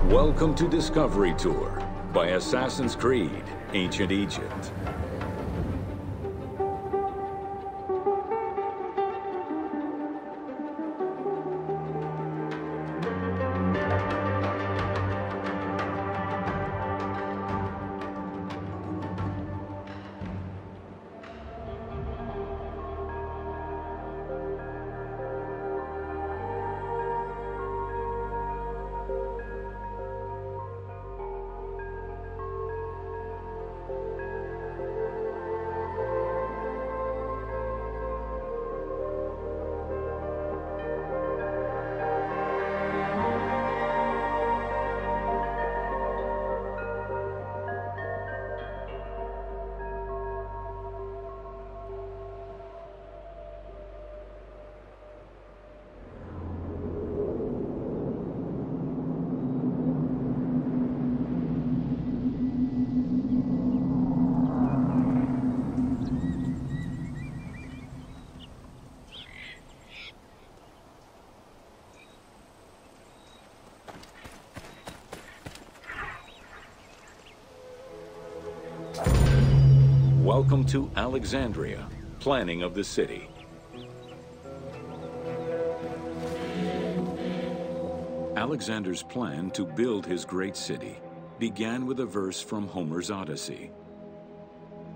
Welcome to Discovery Tour by Assassin's Creed, Ancient Egypt. Welcome to Alexandria, planning of the city. Alexander's plan to build his great city began with a verse from Homer's Odyssey.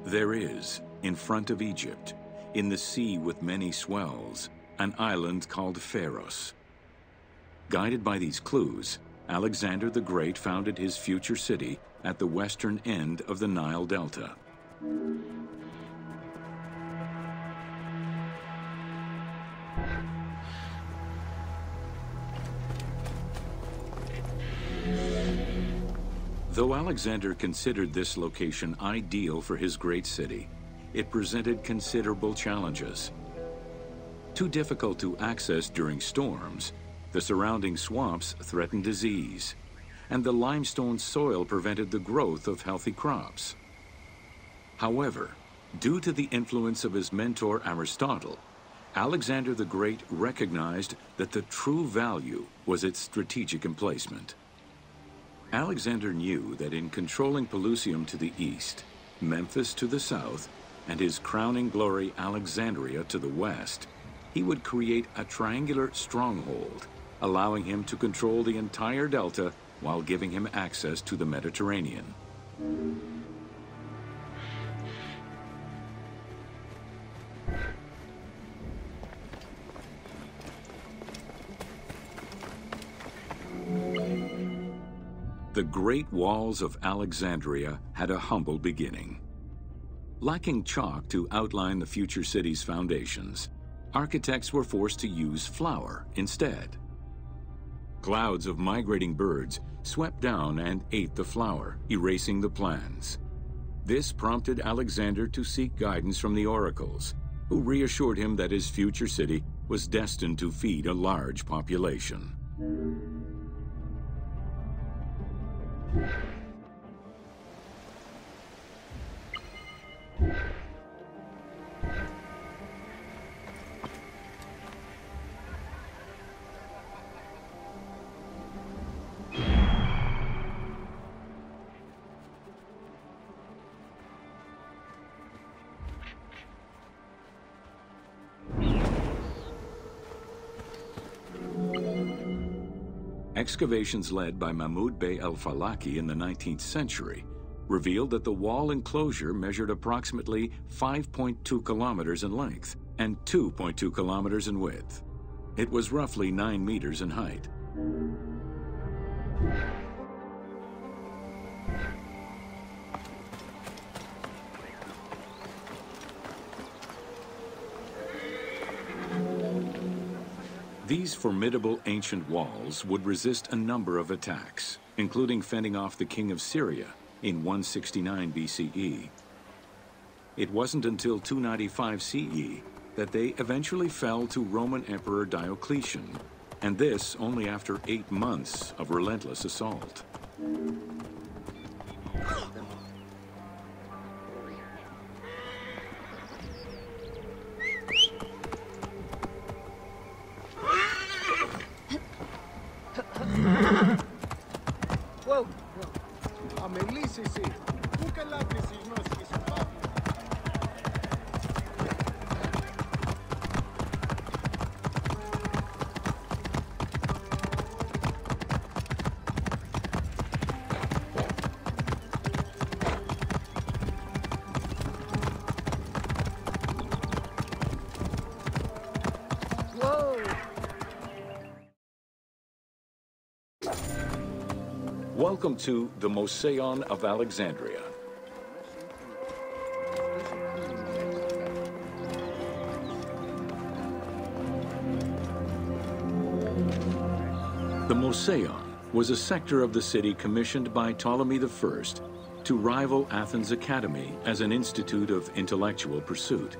There is, in front of Egypt, in the sea with many swells, an island called Pharos. Guided by these clues, Alexander the Great founded his future city at the western end of the Nile Delta. Though Alexander considered this location ideal for his great city, it presented considerable challenges. Too difficult to access during storms, the surrounding swamps threatened disease, and the limestone soil prevented the growth of healthy crops. However, due to the influence of his mentor Aristotle, Alexander the Great recognized that the true value was its strategic emplacement. Alexander knew that in controlling Pelusium to the east, Memphis to the south, and his crowning glory Alexandria to the west, he would create a triangular stronghold, allowing him to control the entire delta while giving him access to the Mediterranean. The Great Walls of Alexandria had a humble beginning. Lacking chalk to outline the future city's foundations, architects were forced to use flour instead. Clouds of migrating birds swept down and ate the flour, erasing the plans. This prompted Alexander to seek guidance from the oracles, who reassured him that his future city was destined to feed a large population. Excavations led by Mahmud Bey al-Falaki in the 19th century revealed that the wall enclosure measured approximately 5.2 kilometers in length and 2.2 kilometers in width. It was roughly 9 meters in height. These formidable ancient walls would resist a number of attacks, including fending off the king of Syria in 169 BCE. It wasn't until 295 CE that they eventually fell to Roman Emperor Diocletian, and this only after 8 months of relentless assault. Welcome to the Mosaion of Alexandria. The Mosaion was a sector of the city commissioned by Ptolemy I to rival Athens' Academy as an institute of intellectual pursuit.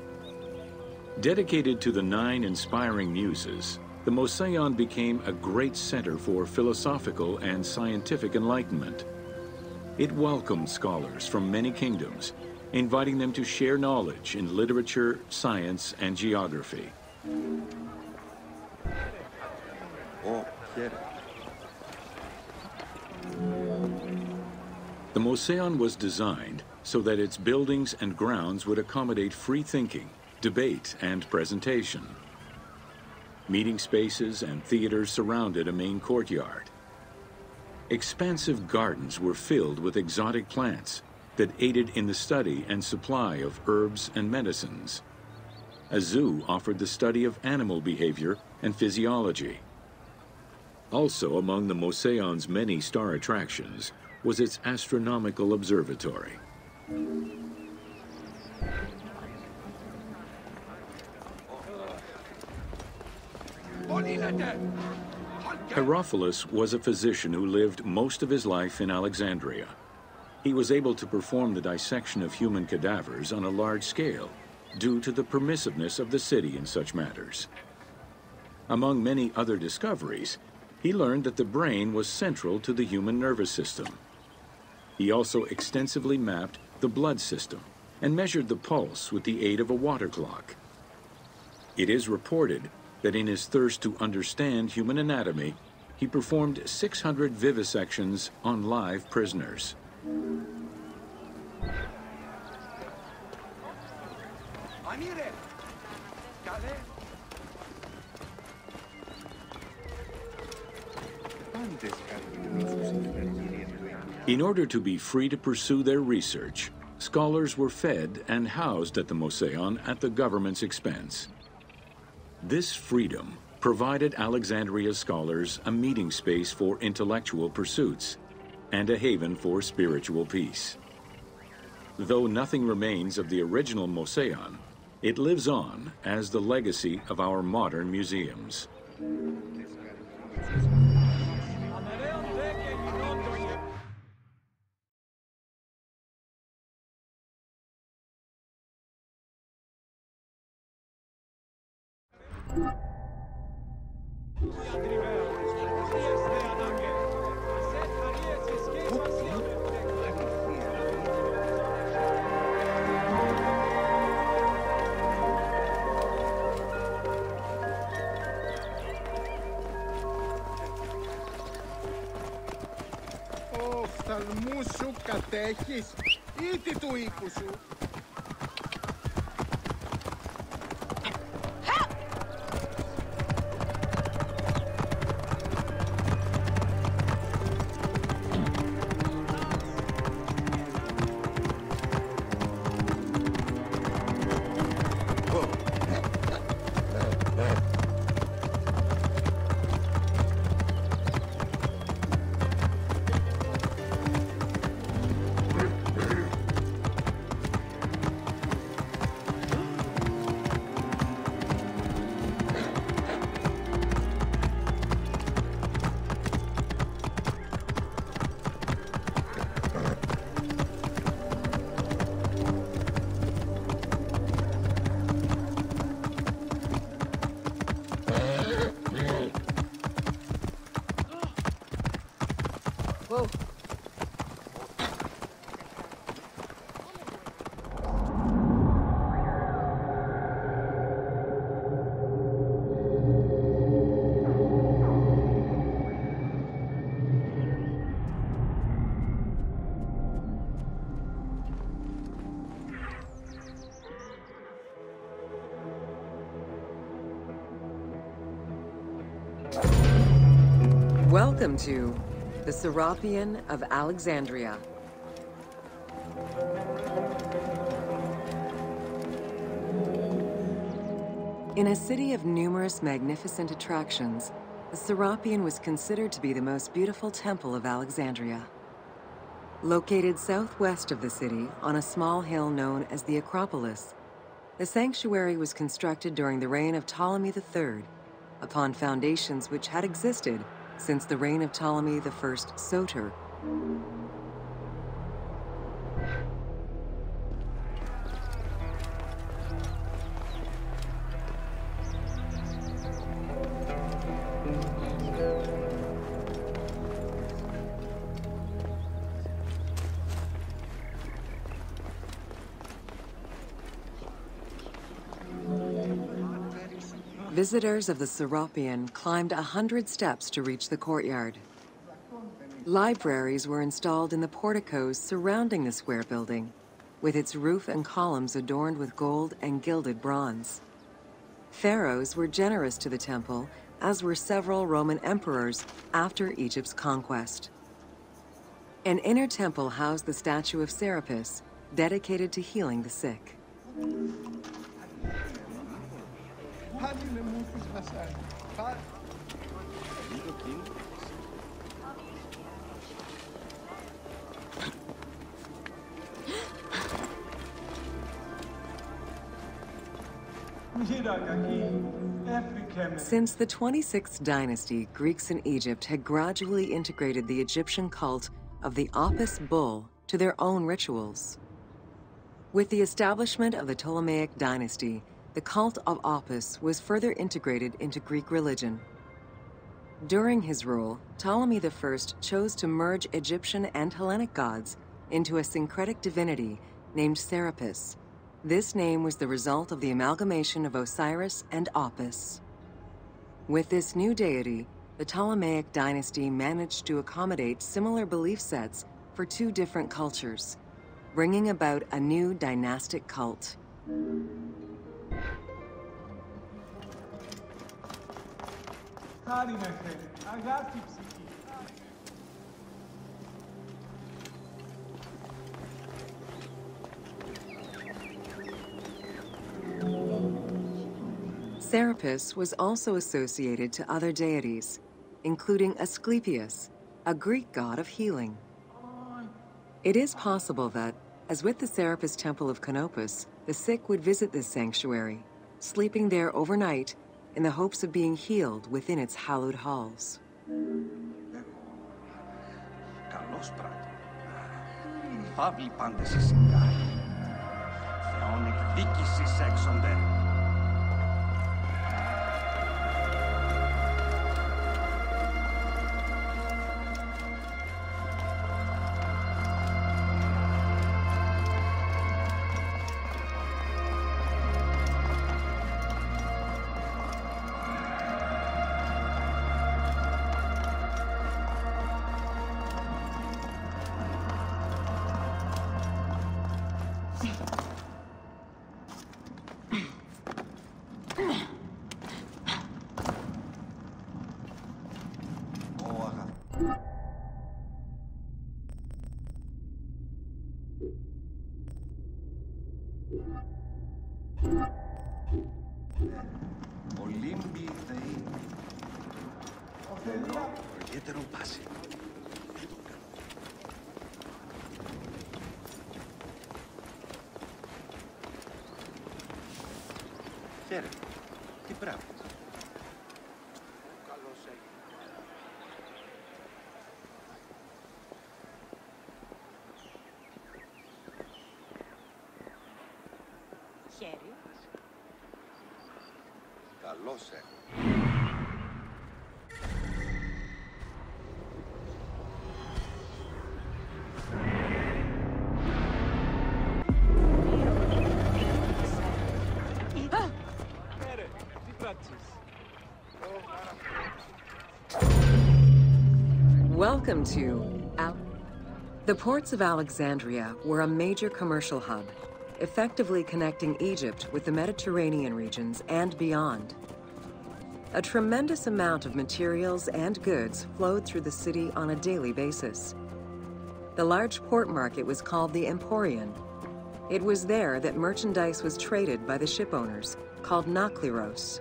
Dedicated to the 9 inspiring muses, the Mosaion became a great center for philosophical and scientific enlightenment. It welcomed scholars from many kingdoms, inviting them to share knowledge in literature, science, and geography. The Mosaion was designed so that its buildings and grounds would accommodate free thinking, debate, and presentation. Meeting spaces and theaters surrounded a main courtyard. Expansive gardens were filled with exotic plants that aided in the study and supply of herbs and medicines. A zoo offered the study of animal behavior and physiology. Also among the Mosaion's many star attractions was its astronomical observatory. Herophilus was a physician who lived most of his life in Alexandria. He was able to perform the dissection of human cadavers on a large scale due to the permissiveness of the city in such matters. Among many other discoveries, he learned that the brain was central to the human nervous system. He also extensively mapped the blood system and measured the pulse with the aid of a water clock. It is reported that in his thirst to understand human anatomy, he performed 600 vivisections on live prisoners. In order to be free to pursue their research, scholars were fed and housed at the Mosaion at the government's expense. This freedom provided Alexandria's scholars a meeting space for intellectual pursuits and a haven for spiritual peace. Though nothing remains of the original Mosaion, it lives on as the legacy of our modern museums. Οφθαλμούς σου κατέχεις ή τι του οίκου σου. Welcome to the Serapion of Alexandria. In a city of numerous magnificent attractions, the Serapion was considered to be the most beautiful temple of Alexandria. Located southwest of the city, on a small hill known as the Acropolis, the sanctuary was constructed during the reign of Ptolemy III, upon foundations which had existed since the reign of Ptolemy I Soter. Visitors of the Serapion climbed 100 steps to reach the courtyard. Libraries were installed in the porticos surrounding the square building, with its roof and columns adorned with gold and gilded bronze. Pharaohs were generous to the temple, as were several Roman emperors after Egypt's conquest. An inner temple housed the statue of Serapis, dedicated to healing the sick. Since the 26th dynasty, Greeks in Egypt had gradually integrated the Egyptian cult of the Apis bull to their own rituals. With the establishment of the Ptolemaic dynasty, the cult of Apis was further integrated into Greek religion. During his rule, Ptolemy I chose to merge Egyptian and Hellenic gods into a syncretic divinity named Serapis. This name was the result of the amalgamation of Osiris and Apis. With this new deity, the Ptolemaic dynasty managed to accommodate similar belief sets for two different cultures, bringing about a new dynastic cult. Serapis was also associated to other deities, including Asclepius, a Greek god of healing. It is possible that, as with the Serapis Temple of Canopus, the sick would visit this sanctuary, sleeping there overnight in the hopes of being healed within its hallowed halls. Χαίρετε. Τι πράγμα. Καλώς έγινε. Χέρι. Καλώς έγινε. Welcome to The ports of Alexandria were a major commercial hub, effectively connecting Egypt with the Mediterranean regions and beyond. A tremendous amount of materials and goods flowed through the city on a daily basis. The large port market was called the Emporion. It was there that merchandise was traded by the ship owners, called nakliros.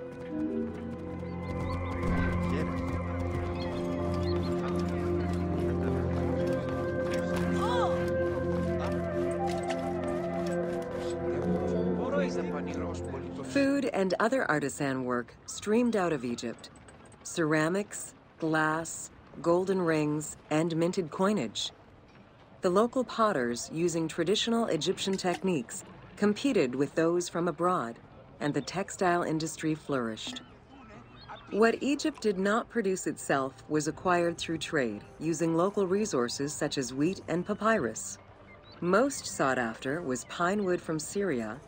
Food and other artisan work streamed out of Egypt. Ceramics, glass, golden rings, and minted coinage. The local potters, using traditional Egyptian techniques, competed with those from abroad, and the textile industry flourished. What Egypt did not produce itself was acquired through trade, using local resources such as wheat and papyrus. Most sought after was pine wood from Syria,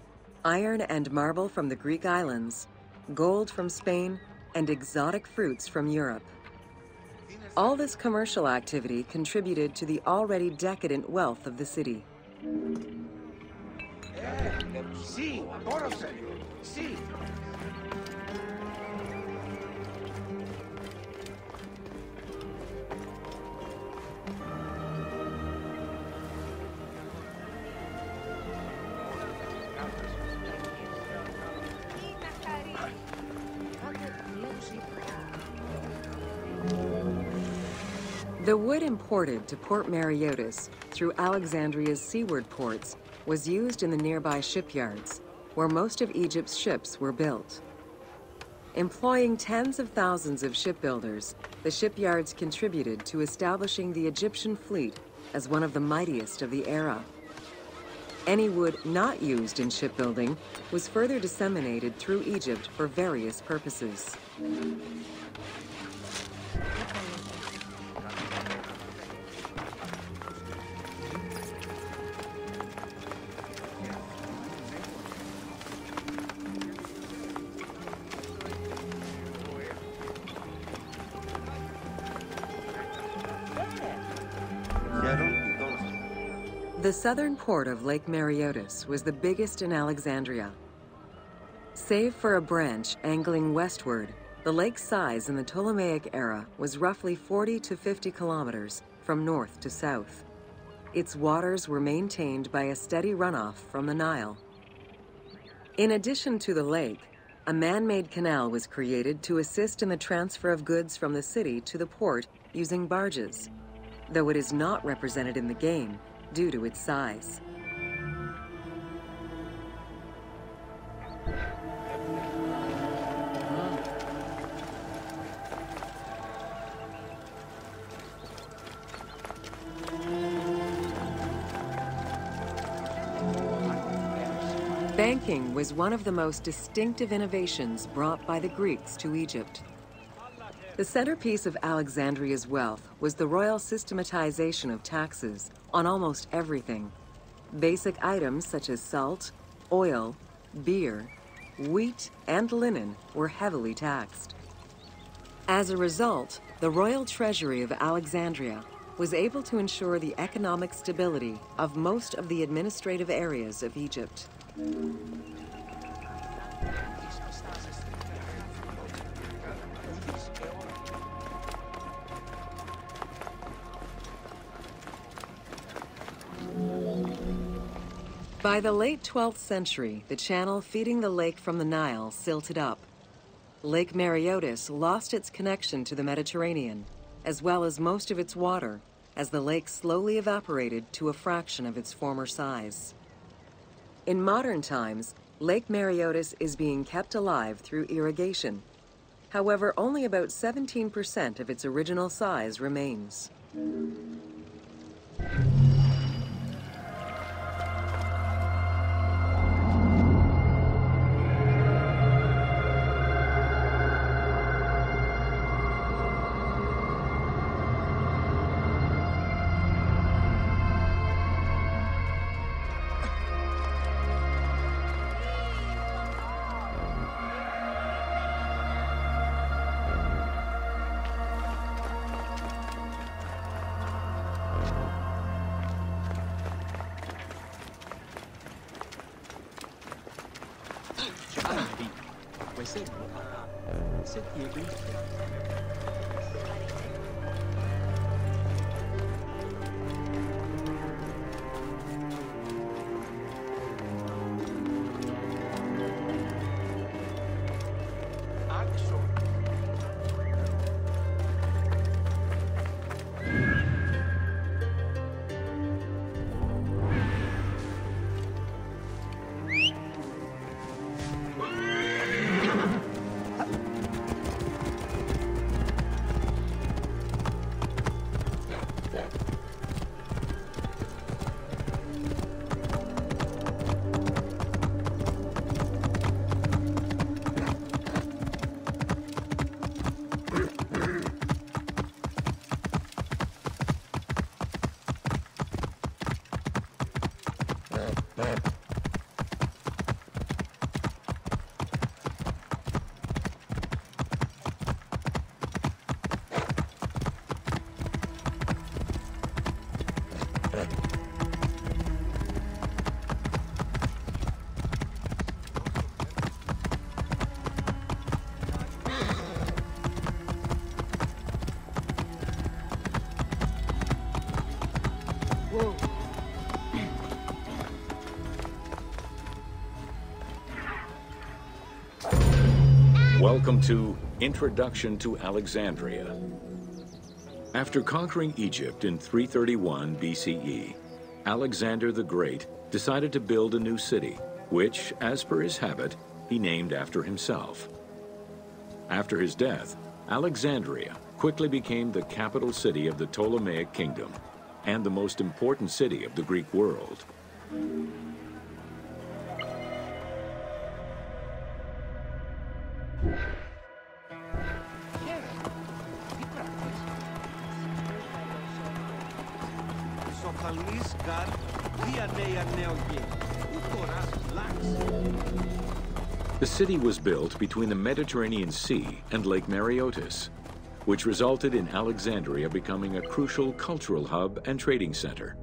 iron and marble from the Greek islands, gold from Spain, and exotic fruits from Europe. All this commercial activity contributed to the already decadent wealth of the city. Sí, apórense. Sí. The wood imported to Port Mareotis through Alexandria's seaward ports was used in the nearby shipyards, where most of Egypt's ships were built. Employing tens of thousands of shipbuilders, the shipyards contributed to establishing the Egyptian fleet as one of the mightiest of the era. Any wood not used in shipbuilding was further disseminated through Egypt for various purposes. The southern port of Lake Mareotis was the biggest in Alexandria. Save for a branch angling westward, the lake's size in the Ptolemaic era was roughly 40 to 50 kilometers from north to south. Its waters were maintained by a steady runoff from the Nile. In addition to the lake, a man-made canal was created to assist in the transfer of goods from the city to the port using barges, though it is not represented in the game due to its size. Banking was one of the most distinctive innovations brought by the Greeks to Egypt. The centerpiece of Alexandria's wealth was the royal systematization of taxes on almost everything. Basic items such as salt, oil, beer, wheat, and linen were heavily taxed. As a result, the royal treasury of Alexandria was able to ensure the economic stability of most of the administrative areas of Egypt. By the late 12th century, the channel feeding the lake from the Nile silted up. Lake Mareotis lost its connection to the Mediterranean, as well as most of its water, as the lake slowly evaporated to a fraction of its former size. In modern times, Lake Mareotis is being kept alive through irrigation. However, only about 17% of its original size remains. Welcome to Introduction to Alexandria. After conquering Egypt in 331 BCE, Alexander the Great decided to build a new city, which, as per his habit, he named after himself. After his death, Alexandria quickly became the capital city of the Ptolemaic kingdom and the most important city of the Greek world. The city was built between the Mediterranean Sea and Lake Mareotis, which resulted in Alexandria becoming a crucial cultural hub and trading center.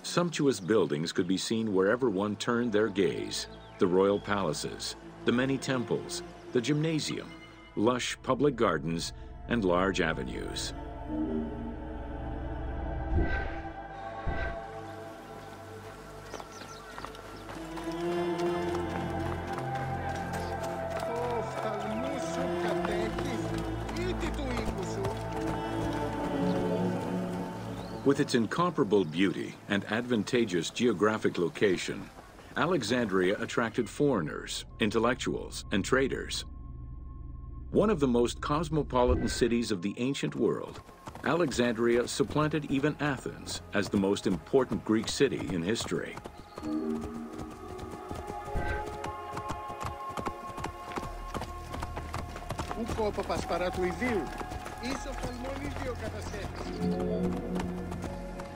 Sumptuous buildings could be seen wherever one turned their gaze: the royal palaces, the many temples, the gymnasium, lush public gardens, and large avenues. With its incomparable beauty and advantageous geographic location, Alexandria attracted foreigners, intellectuals, and traders. One of the most cosmopolitan cities of the ancient world, Alexandria supplanted even Athens as the most important Greek city in history.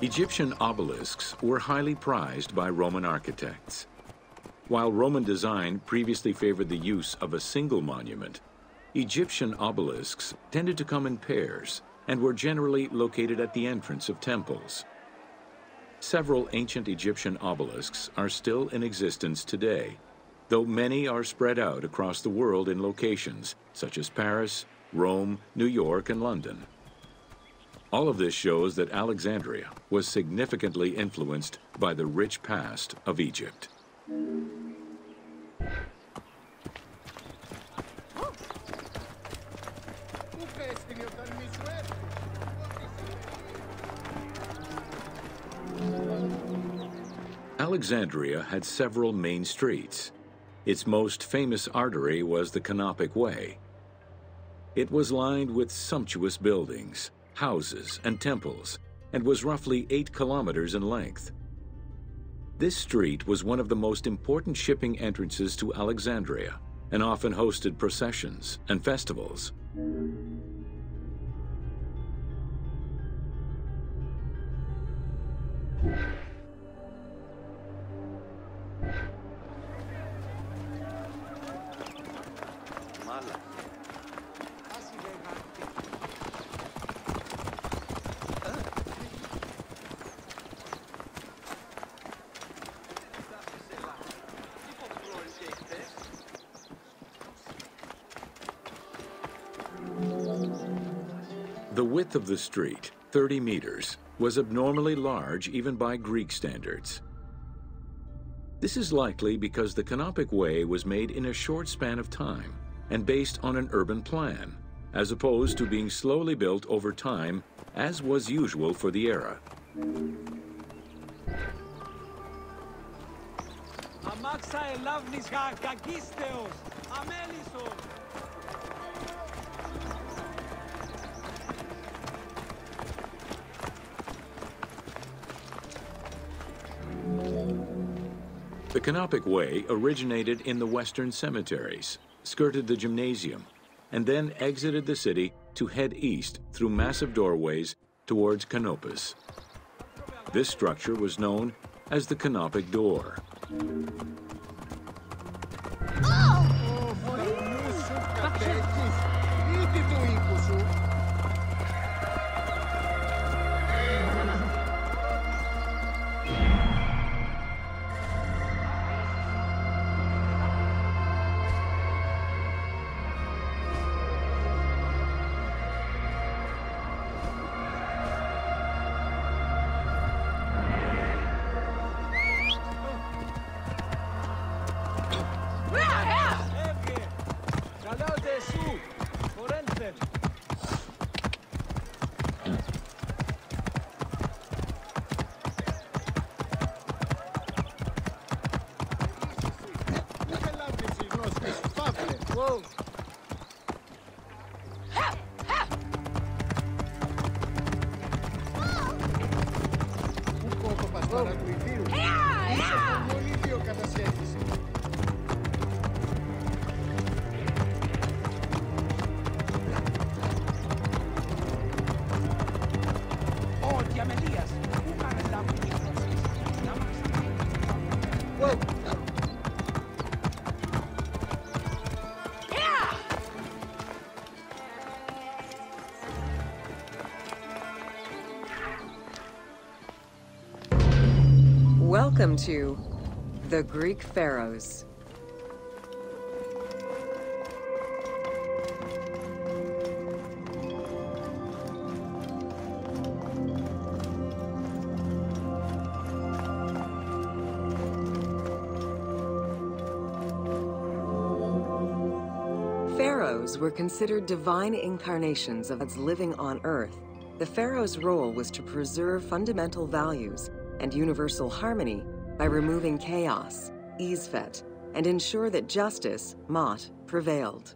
Egyptian obelisks were highly prized by Roman architects. While Roman design previously favored the use of a single monument, Egyptian obelisks tended to come in pairs and were generally located at the entrance of temples. Several ancient Egyptian obelisks are still in existence today, though many are spread out across the world in locations such as Paris, Rome, New York, and London. All of this shows that Alexandria was significantly influenced by the rich past of Egypt. Alexandria had several main streets. Its most famous artery was the Canopic Way. It was lined with sumptuous buildings, houses, and temples, and was roughly 8 kilometers in length. This street was one of the most important shipping entrances to Alexandria and often hosted processions and festivals. The width of the street, 30 meters, was abnormally large even by Greek standards. This is likely because the Canopic Way was made in a short span of time and based on an urban plan, as opposed to being slowly built over time, as was usual for the era. The Canopic Way originated in the western cemeteries, skirted the gymnasium, and then exited the city to head east through massive doorways towards Canopus. This structure was known as the Canopic Door. Welcome to the Greek Pharaohs. Pharaohs were considered divine incarnations of gods living on Earth. The pharaoh's role was to preserve fundamental values and universal harmony by removing chaos, Isfet, and ensure that justice, Mot, prevailed.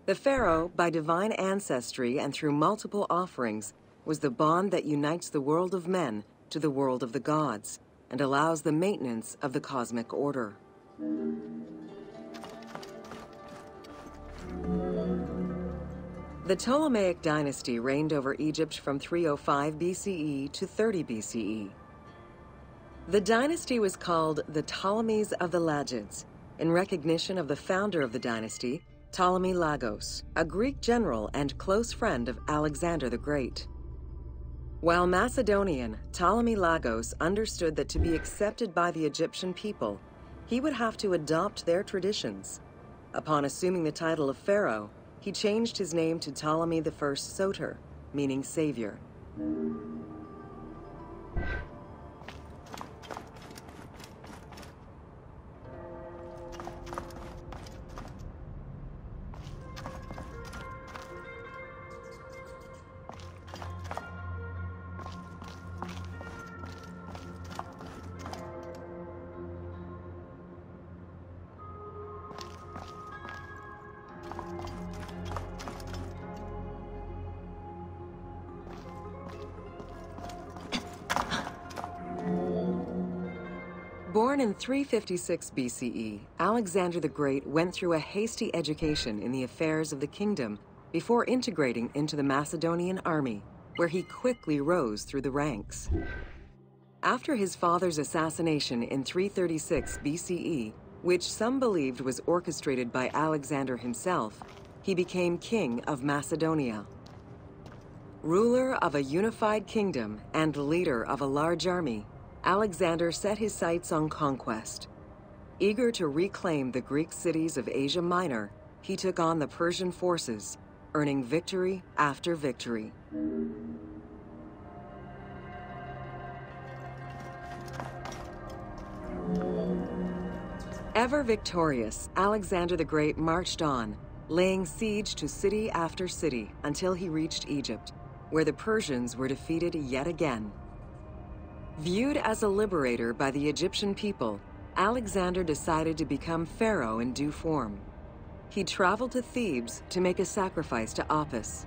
The pharaoh, by divine ancestry and through multiple offerings, was the bond that unites the world of men to the world of the gods and allows the maintenance of the cosmic order. The Ptolemaic dynasty reigned over Egypt from 305 BCE to 30 BCE. The dynasty was called the Ptolemies of the Lagids, in recognition of the founder of the dynasty, Ptolemy Lagos, a Greek general and close friend of Alexander the Great. While Macedonian, Ptolemy Lagos understood that to be accepted by the Egyptian people, he would have to adopt their traditions. Upon assuming the title of pharaoh, he changed his name to Ptolemy I Soter, meaning savior. Born in 356 BCE, Alexander the Great went through a hasty education in the affairs of the kingdom before integrating into the Macedonian army, where he quickly rose through the ranks. After his father's assassination in 336 BCE, which some believed was orchestrated by Alexander himself, he became king of Macedonia. Ruler of a unified kingdom and leader of a large army, Alexander set his sights on conquest. Eager to reclaim the Greek cities of Asia Minor, he took on the Persian forces, earning victory after victory. Ever victorious, Alexander the Great marched on, laying siege to city after city until he reached Egypt, where the Persians were defeated yet again. Viewed as a liberator by the Egyptian people, Alexander decided to become pharaoh in due form. He traveled to Thebes to make a sacrifice to Apis,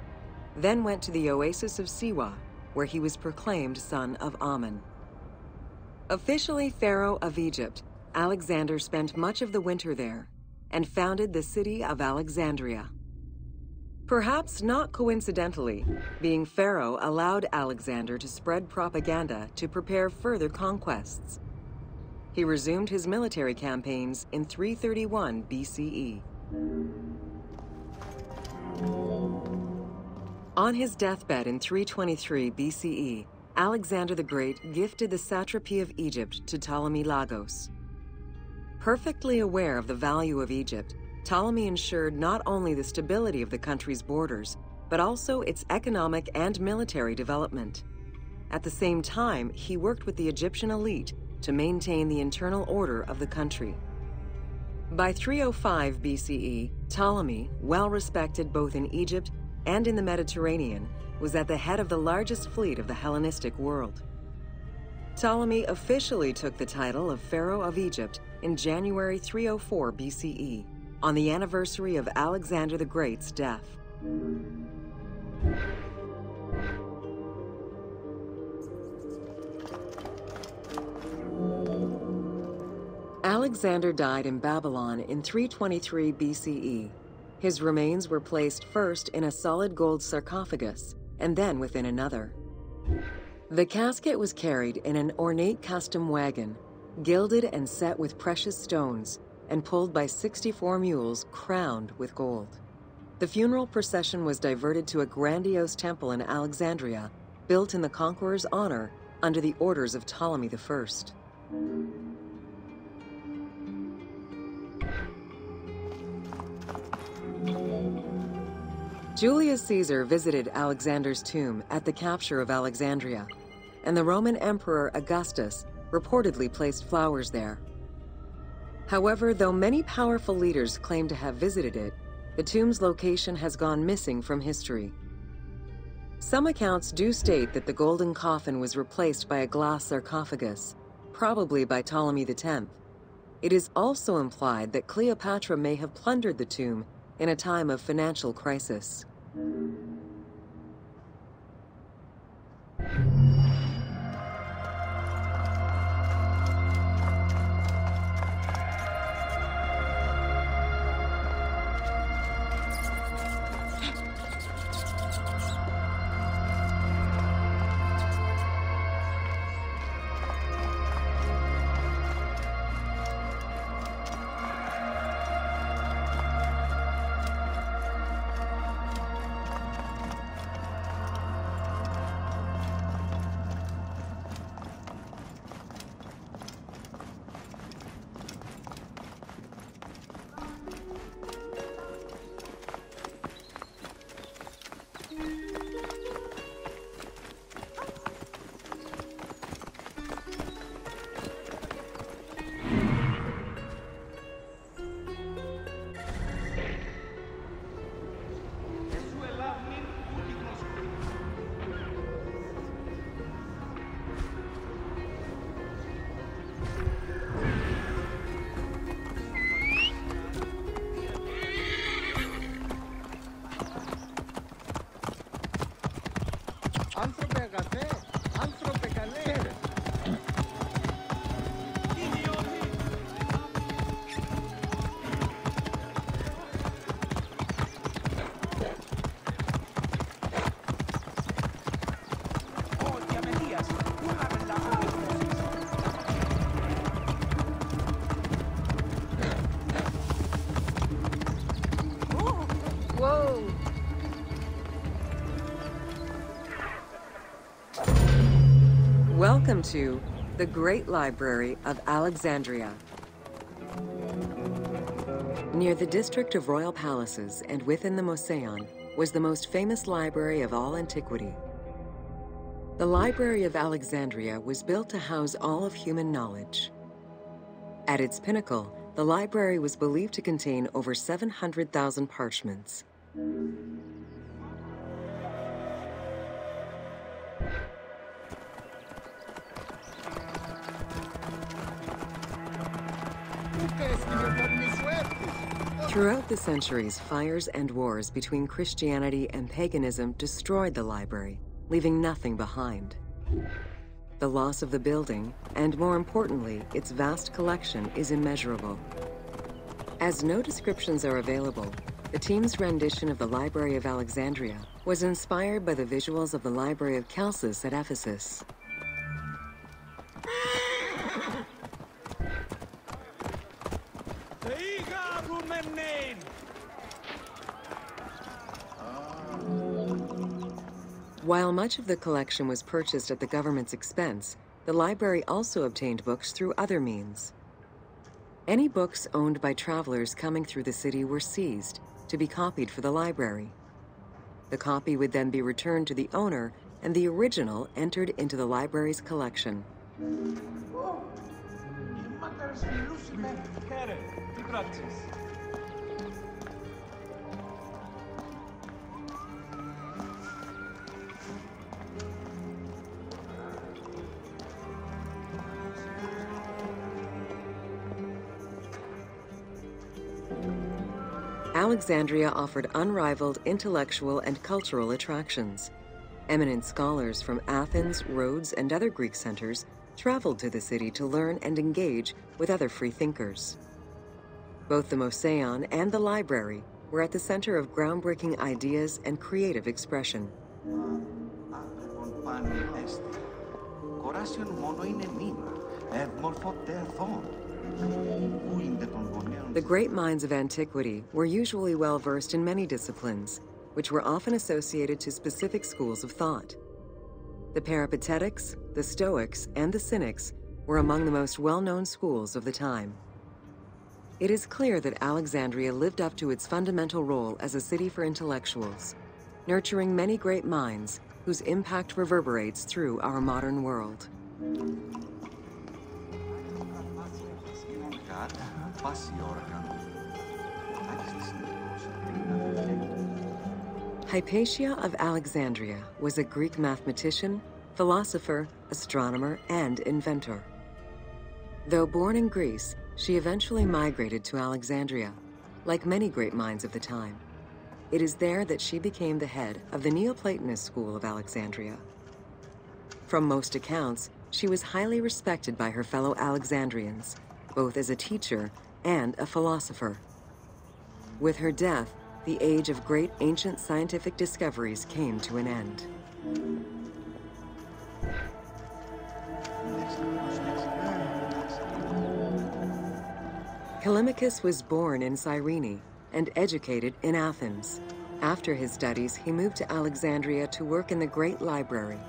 then went to the oasis of Siwa, where he was proclaimed son of Amun. Officially pharaoh of Egypt, Alexander spent much of the winter there and founded the city of Alexandria. Perhaps not coincidentally, being pharaoh allowed Alexander to spread propaganda to prepare further conquests. He resumed his military campaigns in 331 BCE. On his deathbed in 323 BCE, Alexander the Great gifted the satrapy of Egypt to Ptolemy Lagos. Perfectly aware of the value of Egypt, Ptolemy ensured not only the stability of the country's borders, but also its economic and military development. At the same time, he worked with the Egyptian elite to maintain the internal order of the country. By 305 BCE, Ptolemy, well respected both in Egypt and in the Mediterranean, was at the head of the largest fleet of the Hellenistic world. Ptolemy officially took the title of Pharaoh of Egypt in January 304 BCE, on the anniversary of Alexander the Great's death. Alexander died in Babylon in 323 BCE. His remains were placed first in a solid gold sarcophagus, and then within another. The casket was carried in an ornate custom wagon, gilded and set with precious stones, and pulled by 64 mules crowned with gold. The funeral procession was diverted to a grandiose temple in Alexandria, built in the conqueror's honor under the orders of Ptolemy I. Julius Caesar visited Alexander's tomb at the capture of Alexandria, and the Roman Emperor Augustus reportedly placed flowers there. However, though many powerful leaders claim to have visited it, the tomb's location has gone missing from history. Some accounts do state that the golden coffin was replaced by a glass sarcophagus, probably by Ptolemy X. It is also implied that Cleopatra may have plundered the tomb in a time of financial crisis. Άνθρωπε αγαθέ, άνθρωπε καλέ. Whoa! Welcome to the Great Library of Alexandria. Near the district of royal palaces and within the Mouseion, was the most famous library of all antiquity. The Library of Alexandria was built to house all of human knowledge. At its pinnacle, the library was believed to contain over 700,000 parchments. Throughout the centuries, fires and wars between Christianity and paganism destroyed the library, leaving nothing behind. The loss of the building, and more importantly, its vast collection, is immeasurable. As no descriptions are available, the team's rendition of the Library of Alexandria was inspired by the visuals of the Library of Chalcis at Ephesus. While much of the collection was purchased at the government's expense, the library also obtained books through other means. Any books owned by travelers coming through the city were seized to be copied for the library. The copy would then be returned to the owner, and the original entered into the library's collection. Alexandria offered unrivaled intellectual and cultural attractions. Eminent scholars from Athens, Rhodes, and other Greek centers traveled to the city to learn and engage with other free thinkers. Both the Mouseion and the library were at the center of groundbreaking ideas and creative expression. The great minds of antiquity were usually well-versed in many disciplines, which were often associated to specific schools of thought. The Peripatetics, the Stoics, and the Cynics were among the most well-known schools of the time. It is clear that Alexandria lived up to its fundamental role as a city for intellectuals, nurturing many great minds whose impact reverberates through our modern world. Hypatia of Alexandria was a Greek mathematician, philosopher, astronomer, and inventor. Though born in Greece, she eventually migrated to Alexandria, like many great minds of the time. It is there that she became the head of the Neoplatonist school of Alexandria. From most accounts, she was highly respected by her fellow Alexandrians, both as a teacher and a philosopher. With her death, the age of great ancient scientific discoveries came to an end. Callimachus was born in Cyrene and educated in Athens. After his studies, he moved to Alexandria to work in the Great Library.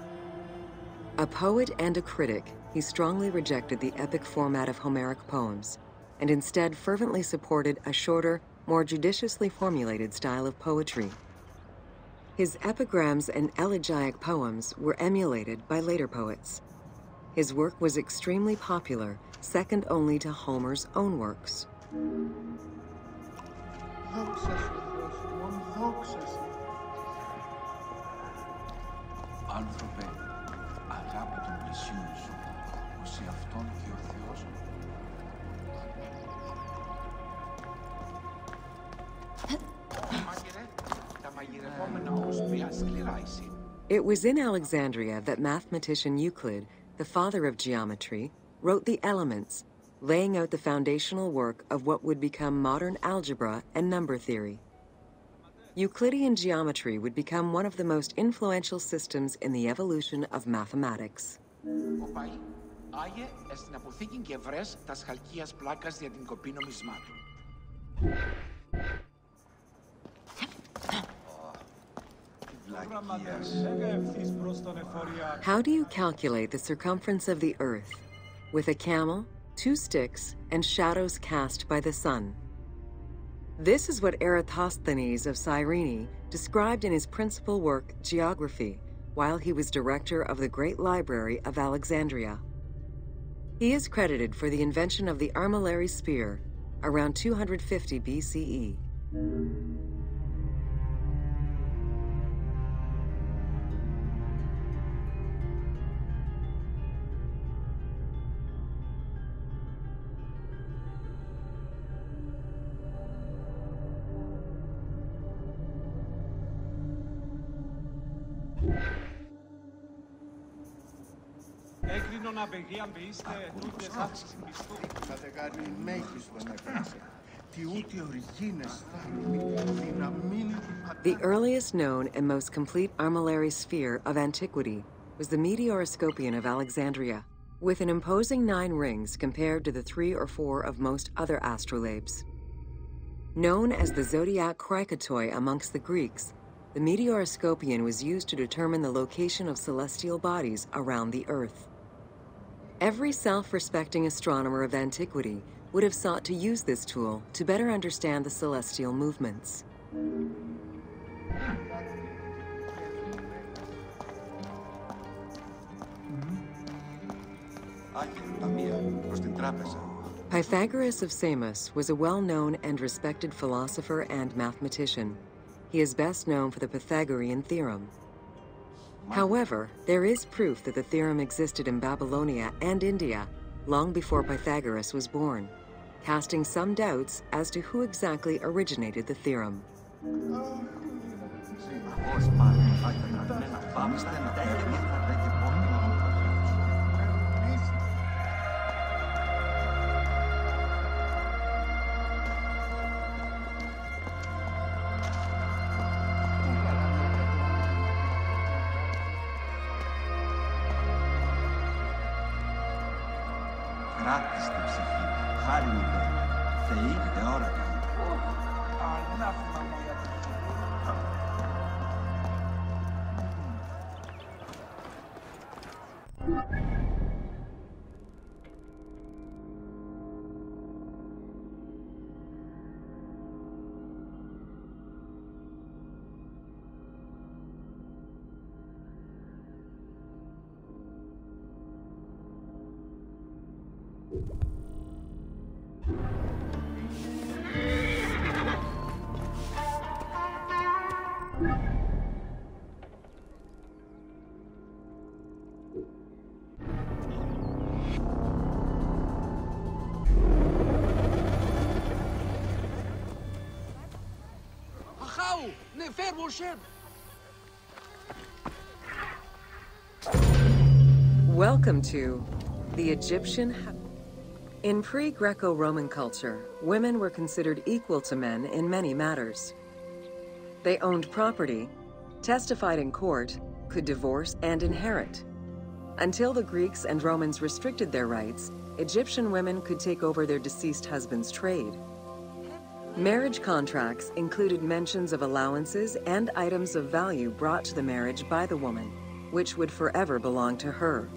A poet and a critic, he strongly rejected the epic format of Homeric poems, and instead fervently supported a shorter, more judiciously formulated style of poetry. His epigrams and elegiac poems were emulated by later poets. His work was extremely popular, second only to Homer's own works. Άνθρωπε, αγάπη των πλησίων σου, ως σε αυτόν και ο Θεός. It was in Alexandria that mathematician Euclid, the father of geometry, wrote the Elements, laying out the foundational work of what would become modern algebra and number theory. Euclidean geometry would become one of the most influential systems in the evolution of mathematics. Άγιε, στην αποθήκη και βρες τα σχαλκίας πλάκας για την κοπή νομισμάτου. How do you calculate the circumference of the Earth? With a camel, 2 sticks, and shadows cast by the sun. This is what Eratosthenes of Cyrene described in his principal work, Geography, while he was director of the Great Library of Alexandria. He is credited for the invention of the armillary spear around 250 BCE. The earliest known and most complete armillary sphere of antiquity was the Meteoroscopion of Alexandria, with an imposing 9 rings compared to the 3 or 4 of most other astrolabes. Known as the zodiac krikatoi amongst the Greeks, the Meteoroscopion was used to determine the location of celestial bodies around the Earth. Every self-respecting astronomer of antiquity would have sought to use this tool to better understand the celestial movements. Pythagoras of Samos was a well-known and respected philosopher and mathematician. He is best known for the Pythagorean theorem. However, there is proof that the theorem existed in Babylonia and India long before Pythagoras was born, casting some doubts as to who exactly originated the theorem. Welcome to the Egyptian. In pre-Greco-Roman culture, women were considered equal to men in many matters. They owned property, testified in court, could divorce and inherit. Until the Greeks and Romans restricted their rights, Egyptian women could take over their deceased husband's trade. Marriage contracts included mentions of allowances and items of value brought to the marriage by the woman, which would forever belong to her.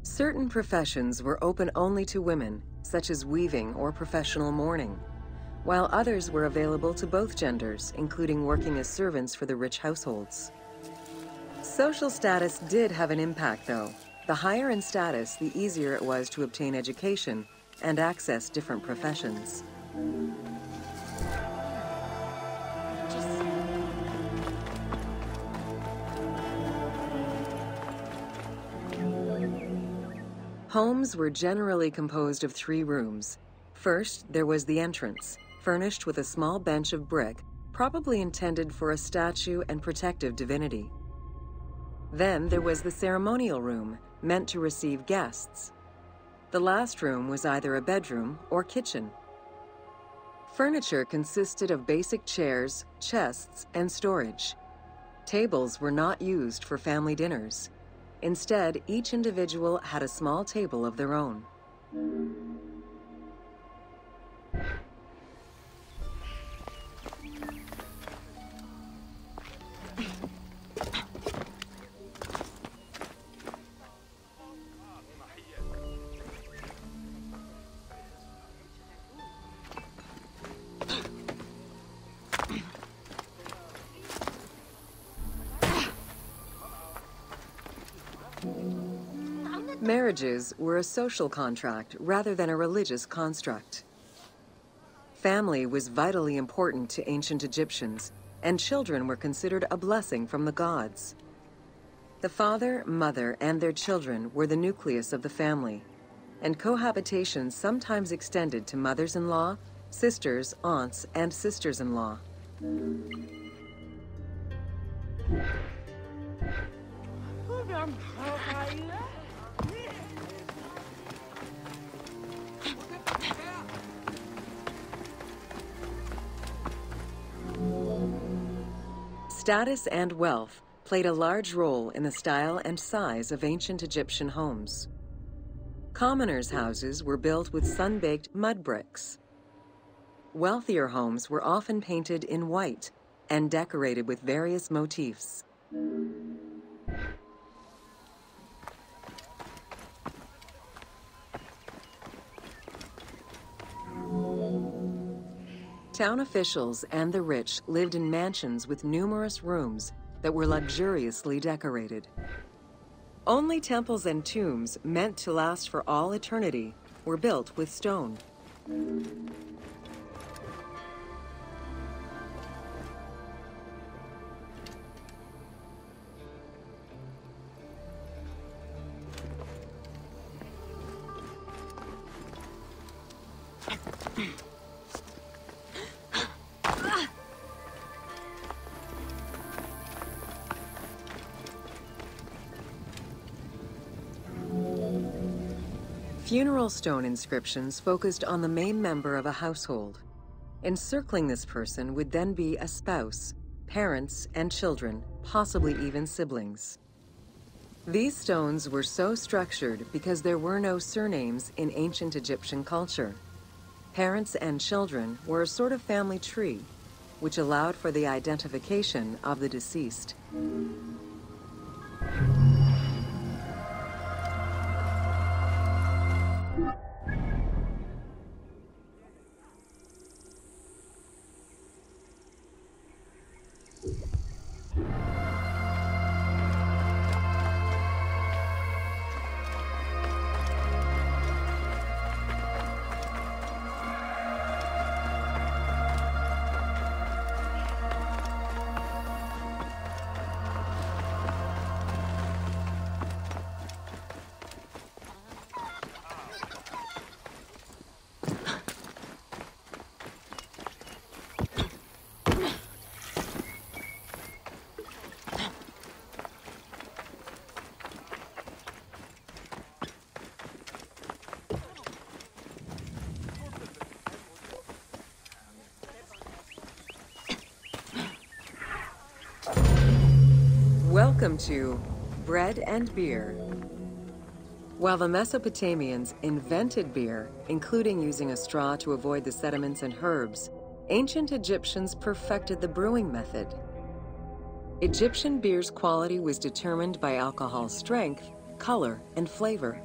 Certain professions were open only to women, such as weaving or professional mourning, while others were available to both genders, including working as servants for the rich households. Social status did have an impact, though. The higher in status, the easier it was to obtain education and access different professions. Homes were generally composed of 3 rooms. First, there was the entrance, furnished with a small bench of brick, probably intended for a statue and protective divinity. Then there was the ceremonial room, meant to receive guests. The last room was either a bedroom or kitchen. Furniture consisted of basic chairs, chests, and storage. Tables were not used for family dinners. Instead, each individual had a small table of their own. Marriages were a social contract rather than a religious construct. Family was vitally important to ancient Egyptians, and children were considered a blessing from the gods. The father, mother, and their children were the nucleus of the family, and cohabitation sometimes extended to mothers-in-law, sisters, aunts, and sisters-in-law. Status and wealth played a large role in the style and size of ancient Egyptian homes. Commoners' houses were built with sun-baked mud bricks. Wealthier homes were often painted in white and decorated with various motifs. Town officials and the rich lived in mansions with numerous rooms that were luxuriously decorated. Only temples and tombs meant to last for all eternity were built with stone. Funeral stone inscriptions focused on the main member of a household. Encircling this person would then be a spouse, parents, and children, possibly even siblings. These stones were so structured because there were no surnames in ancient Egyptian culture. Parents and children were a sort of family tree, which allowed for the identification of the deceased. Welcome to Bread and Beer. While the Mesopotamians invented beer, including using a straw to avoid the sediments and herbs, ancient Egyptians perfected the brewing method. Egyptian beer's quality was determined by alcohol strength, color, and flavor.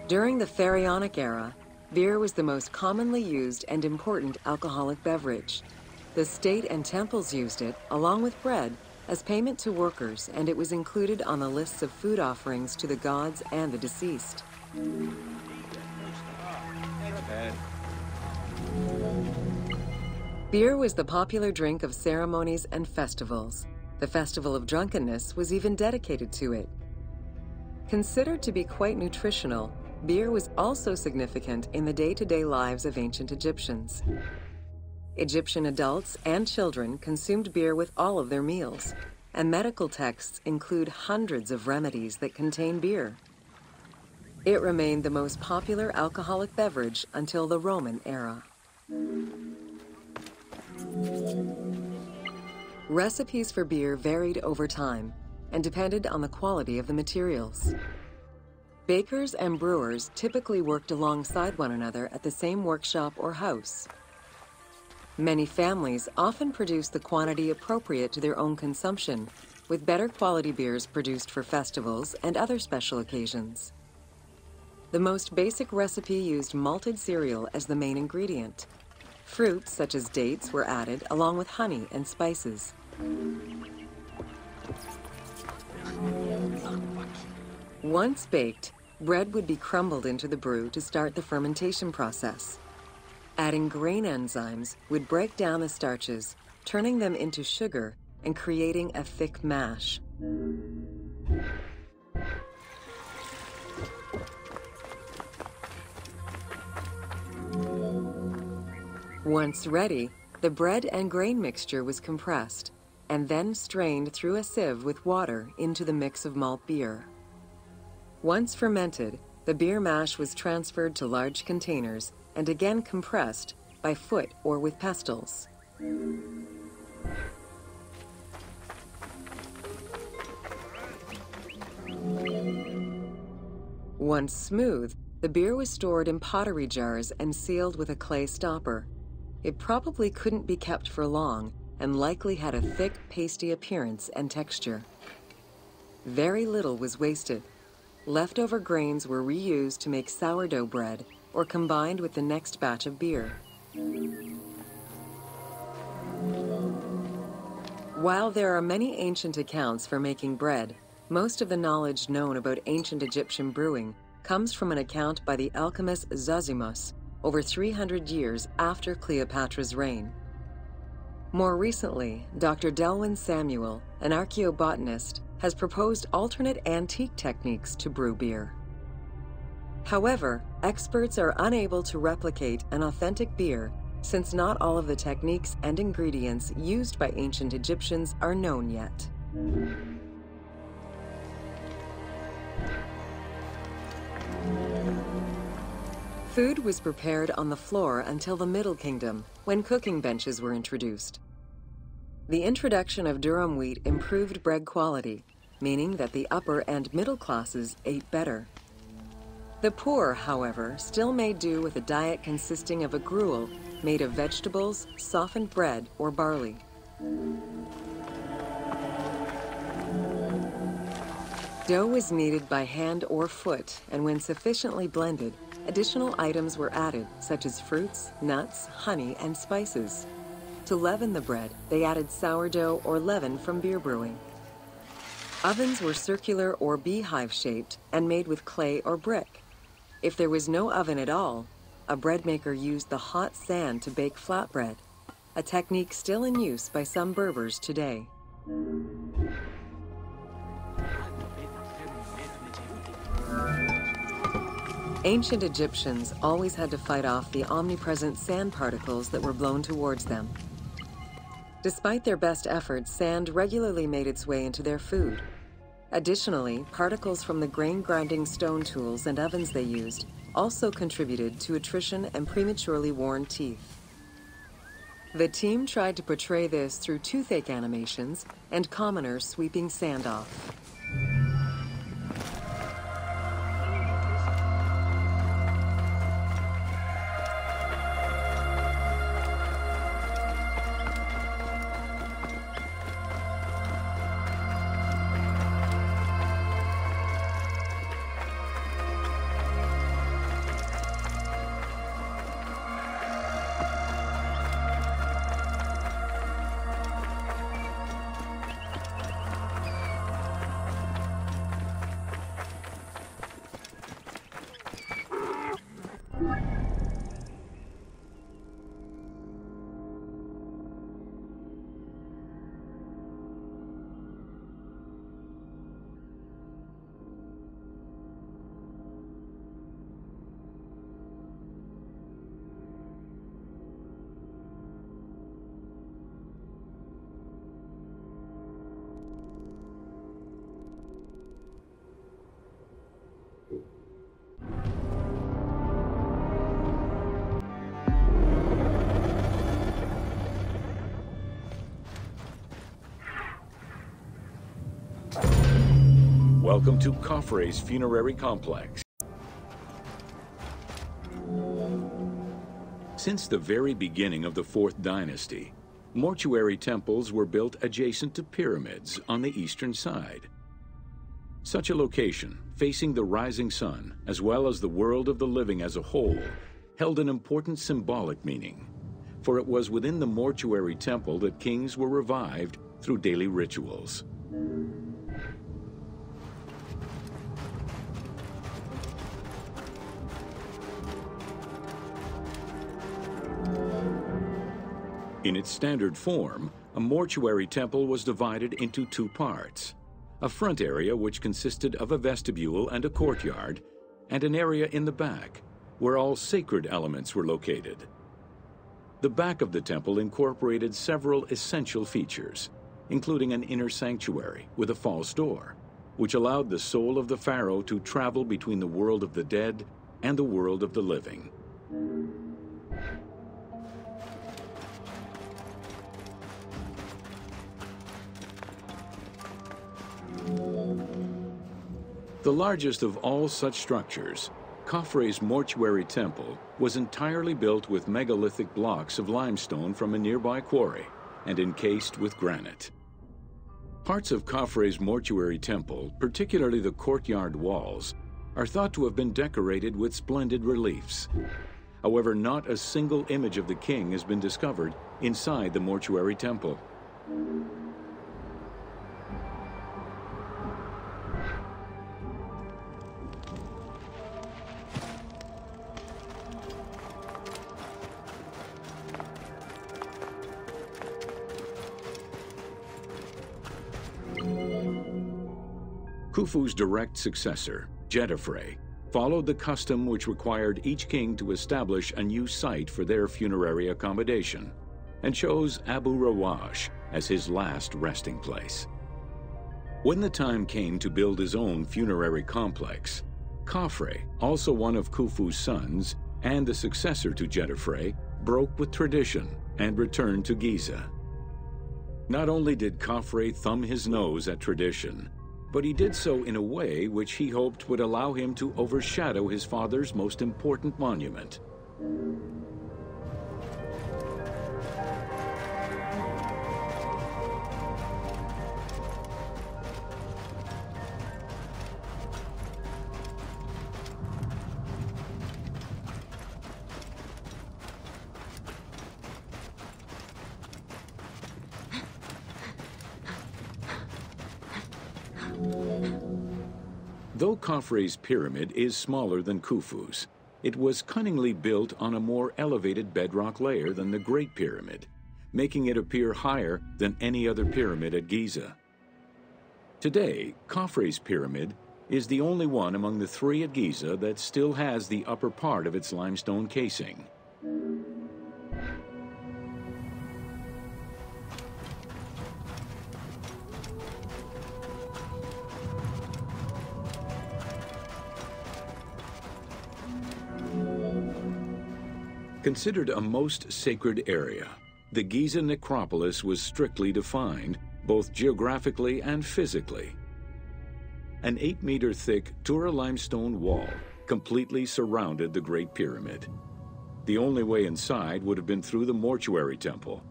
During the Pharaonic era, beer was the most commonly used and important alcoholic beverage. The state and temples used it, along with bread, as payment to workers, and it was included on the lists of food offerings to the gods and the deceased. Beer was the popular drink of ceremonies and festivals. The Festival of Drunkenness was even dedicated to it. Considered to be quite nutritional, beer was also significant in the day-to-day lives of ancient Egyptians. Egyptian adults and children consumed beer with all of their meals, and medical texts include hundreds of remedies that contain beer. It remained the most popular alcoholic beverage until the Roman era. Recipes for beer varied over time and depended on the quality of the materials. Bakers and brewers typically worked alongside one another at the same workshop or house. Many families often produced the quantity appropriate to their own consumption, with better quality beers produced for festivals and other special occasions. The most basic recipe used malted cereal as the main ingredient. Fruits such as dates were added along with honey and spices. Once baked, Bread would be crumbled into the brew to start the fermentation process. Adding grain enzymes would break down the starches, turning them into sugar and creating a thick mash. Once ready, the bread and grain mixture was compressed and then strained through a sieve with water into the mix of malt beer. Once fermented, the beer mash was transferred to large containers and again compressed by foot or with pestles. Once smooth, the beer was stored in pottery jars and sealed with a clay stopper. It probably couldn't be kept for long and likely had a thick, pasty appearance and texture. Very little was wasted. Leftover grains were reused to make sourdough bread or combined with the next batch of beer. While there are many ancient accounts for making bread, most of the knowledge known about ancient Egyptian brewing comes from an account by the alchemist Zosimus over 300 years after Cleopatra's reign. More recently, Dr. Delwyn Samuel, an archaeobotanist, has proposed alternate antique techniques to brew beer. However, experts are unable to replicate an authentic beer since not all of the techniques and ingredients used by ancient Egyptians are known yet. Food was prepared on the floor until the Middle Kingdom, when cooking benches were introduced. The introduction of durum wheat improved bread quality, meaning that the upper and middle classes ate better. The poor, however, still made do with a diet consisting of a gruel made of vegetables, softened bread, or barley. Dough was kneaded by hand or foot, and when sufficiently blended, additional items were added, such as fruits, nuts, honey, and spices. To leaven the bread, they added sourdough or leaven from beer brewing. Ovens were circular or beehive-shaped and made with clay or brick. If there was no oven at all, a bread maker used the hot sand to bake flatbread, a technique still in use by some Berbers today. Ancient Egyptians always had to fight off the omnipresent sand particles that were blown towards them. Despite their best efforts, sand regularly made its way into their food. Additionally, particles from the grain-grinding stone tools and ovens they used also contributed to attrition and prematurely worn teeth. The team tried to portray this through toothache animations and commoners sweeping sand off. Welcome to Khafre's funerary complex. Since the very beginning of the 4th dynasty, mortuary temples were built adjacent to pyramids on the eastern side. Such a location, facing the rising sun, as well as the world of the living as a whole, held an important symbolic meaning, for it was within the mortuary temple that kings were revived through daily rituals. In its standard form, a mortuary temple was divided into two parts: a front area which consisted of a vestibule and a courtyard, and an area in the back, where all sacred elements were located. The back of the temple incorporated several essential features, including an inner sanctuary with a false door, which allowed the soul of the pharaoh to travel between the world of the dead and the world of the living. The largest of all such structures, Khafre's mortuary temple, was entirely built with megalithic blocks of limestone from a nearby quarry and encased with granite. Parts of Khafre's mortuary temple, particularly the courtyard walls, are thought to have been decorated with splendid reliefs. However, not a single image of the king has been discovered inside the mortuary temple. Khufu's direct successor, Jedefre, followed the custom which required each king to establish a new site for their funerary accommodation, and chose Abu Rawash as his last resting place. When the time came to build his own funerary complex, Khafre, also one of Khufu's sons and the successor to Jedefre, broke with tradition and returned to Giza. Not only did Khafre thumb his nose at tradition, but he did so in a way which he hoped would allow him to overshadow his father's most important monument. Though Khafre's pyramid is smaller than Khufu's, it was cunningly built on a more elevated bedrock layer than the Great Pyramid, making it appear higher than any other pyramid at Giza. Today, Khafre's pyramid is the only one among the three at Giza that still has the upper part of its limestone casing. Considered a most sacred area, the Giza necropolis was strictly defined, both geographically and physically. An 8-meter-thick Tura limestone wall completely surrounded the Great Pyramid. The only way inside would have been through the mortuary temple.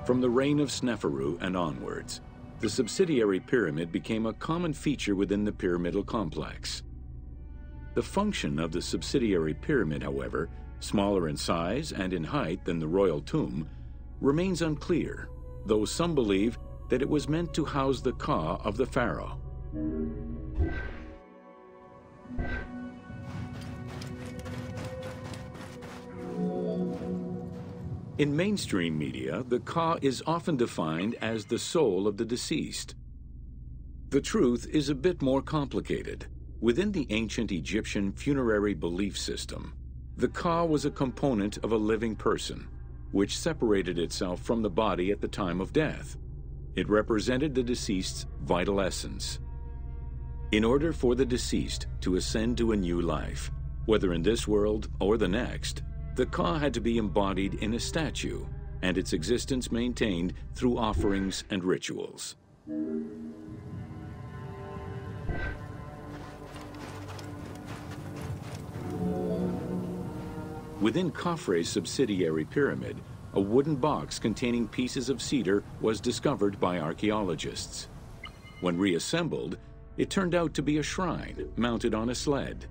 From the reign of Sneferu and onwards, the subsidiary pyramid became a common feature within the pyramidal complex. The function of the subsidiary pyramid, however, smaller in size and in height than the royal tomb, remains unclear, though some believe that it was meant to house the ka of the pharaoh. In mainstream media, the ka is often defined as the soul of the deceased. The truth is a bit more complicated. Within the ancient Egyptian funerary belief system, the ka was a component of a living person, which separated itself from the body at the time of death. It represented the deceased's vital essence. In order for the deceased to ascend to a new life, whether in this world or the next, the ka had to be embodied in a statue, and its existence maintained through offerings and rituals. Within Khafre's subsidiary pyramid, a wooden box containing pieces of cedar was discovered by archaeologists. When reassembled, it turned out to be a shrine mounted on a sled.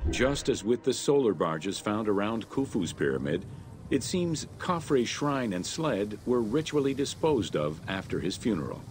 Just as with the solar barges found around Khufu's pyramid, it seems Khafre's shrine and sled were ritually disposed of after his funeral.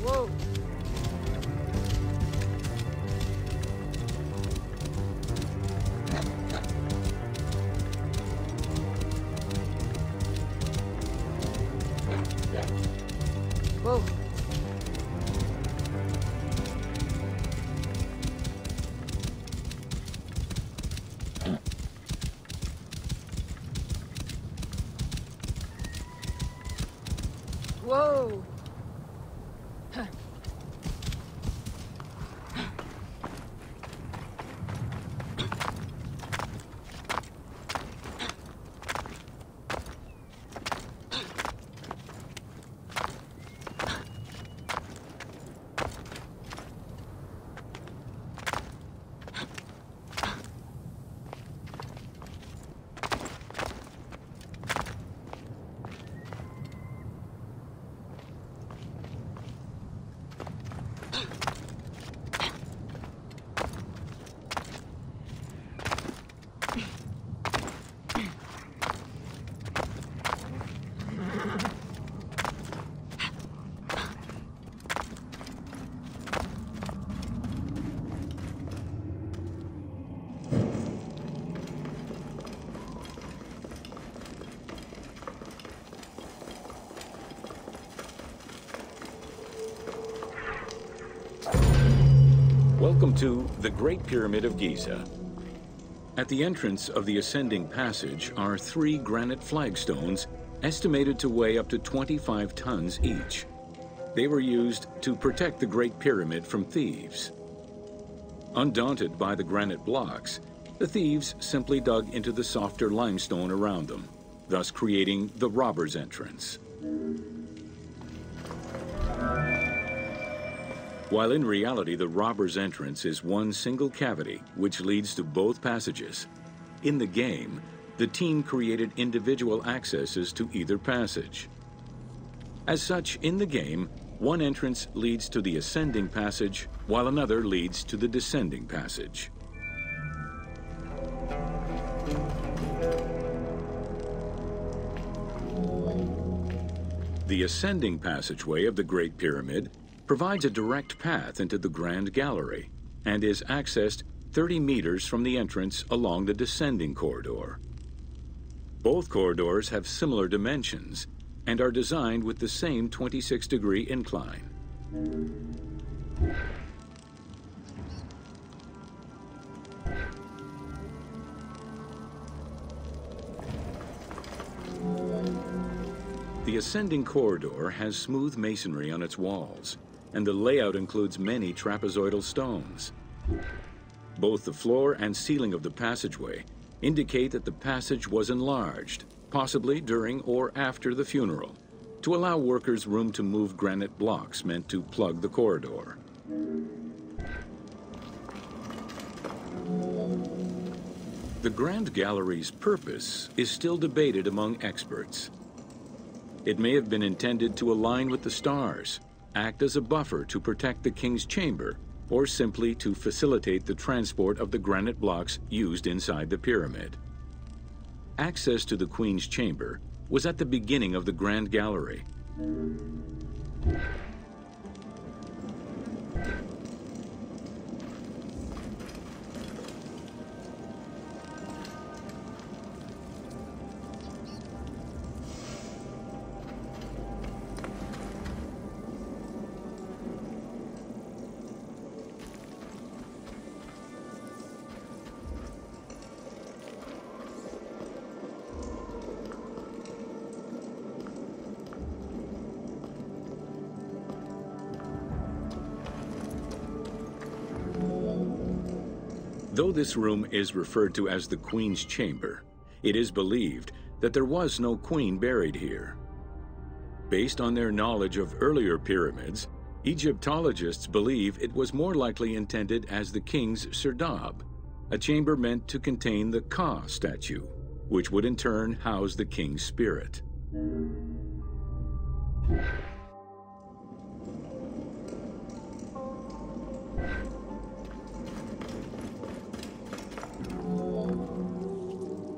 Whoa. Whoa. Welcome to the Great Pyramid of Giza. At the entrance of the ascending passage are 3 granite flagstones estimated to weigh up to 25 tons each. They were used to protect the Great Pyramid from thieves. Undaunted by the granite blocks, the thieves simply dug into the softer limestone around them, thus creating the robber's entrance. While in reality the robber's entrance is one single cavity which leads to both passages, in the game, the team created individual accesses to either passage. As such, in the game, one entrance leads to the ascending passage, while another leads to the descending passage. The ascending passageway of the Great Pyramid provides a direct path into the Grand Gallery and is accessed 30 meters from the entrance along the descending corridor. Both corridors have similar dimensions and are designed with the same 26-degree incline. The ascending corridor has smooth masonry on its walls, and the layout includes many trapezoidal stones. Both the floor and ceiling of the passageway indicate that the passage was enlarged, possibly during or after the funeral, to allow workers room to move granite blocks meant to plug the corridor. The Grand Gallery's purpose is still debated among experts. It may have been intended to align with the stars, act as a buffer to protect the king's chamber, or simply to facilitate the transport of the granite blocks used inside the pyramid. Access to the queen's chamber was at the beginning of the Grand Gallery. Though this room is referred to as the Queen's Chamber, it is believed that there was no queen buried here. Based on their knowledge of earlier pyramids, Egyptologists believe it was more likely intended as the king's serdab, a chamber meant to contain the Ka statue, which would in turn house the king's spirit.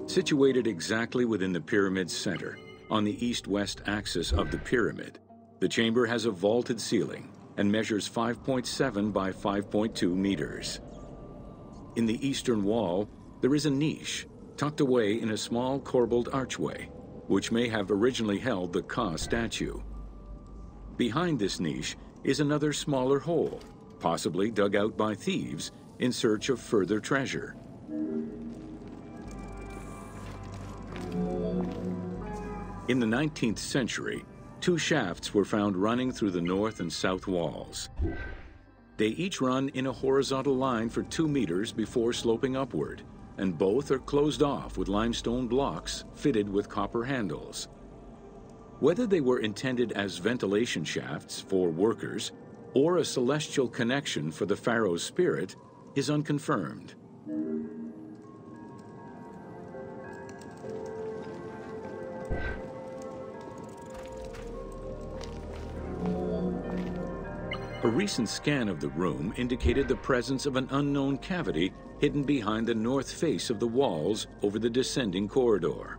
Situated exactly within the pyramid's center, on the east-west axis of the pyramid, the chamber has a vaulted ceiling and measures 5.7 by 5.2 meters. In the eastern wall, there is a niche tucked away in a small corbelled archway, which may have originally held the Ka statue. Behind this niche is another smaller hole, possibly dug out by thieves in search of further treasure. In the 19th century, two shafts were found running through the north and south walls. They each run in a horizontal line for 2 meters before sloping upward, and both are closed off with limestone blocks fitted with copper handles. Whether they were intended as ventilation shafts for workers or a celestial connection for the pharaoh's spirit is unconfirmed. A recent scan of the room indicated the presence of an unknown cavity hidden behind the north face of the walls over the descending corridor.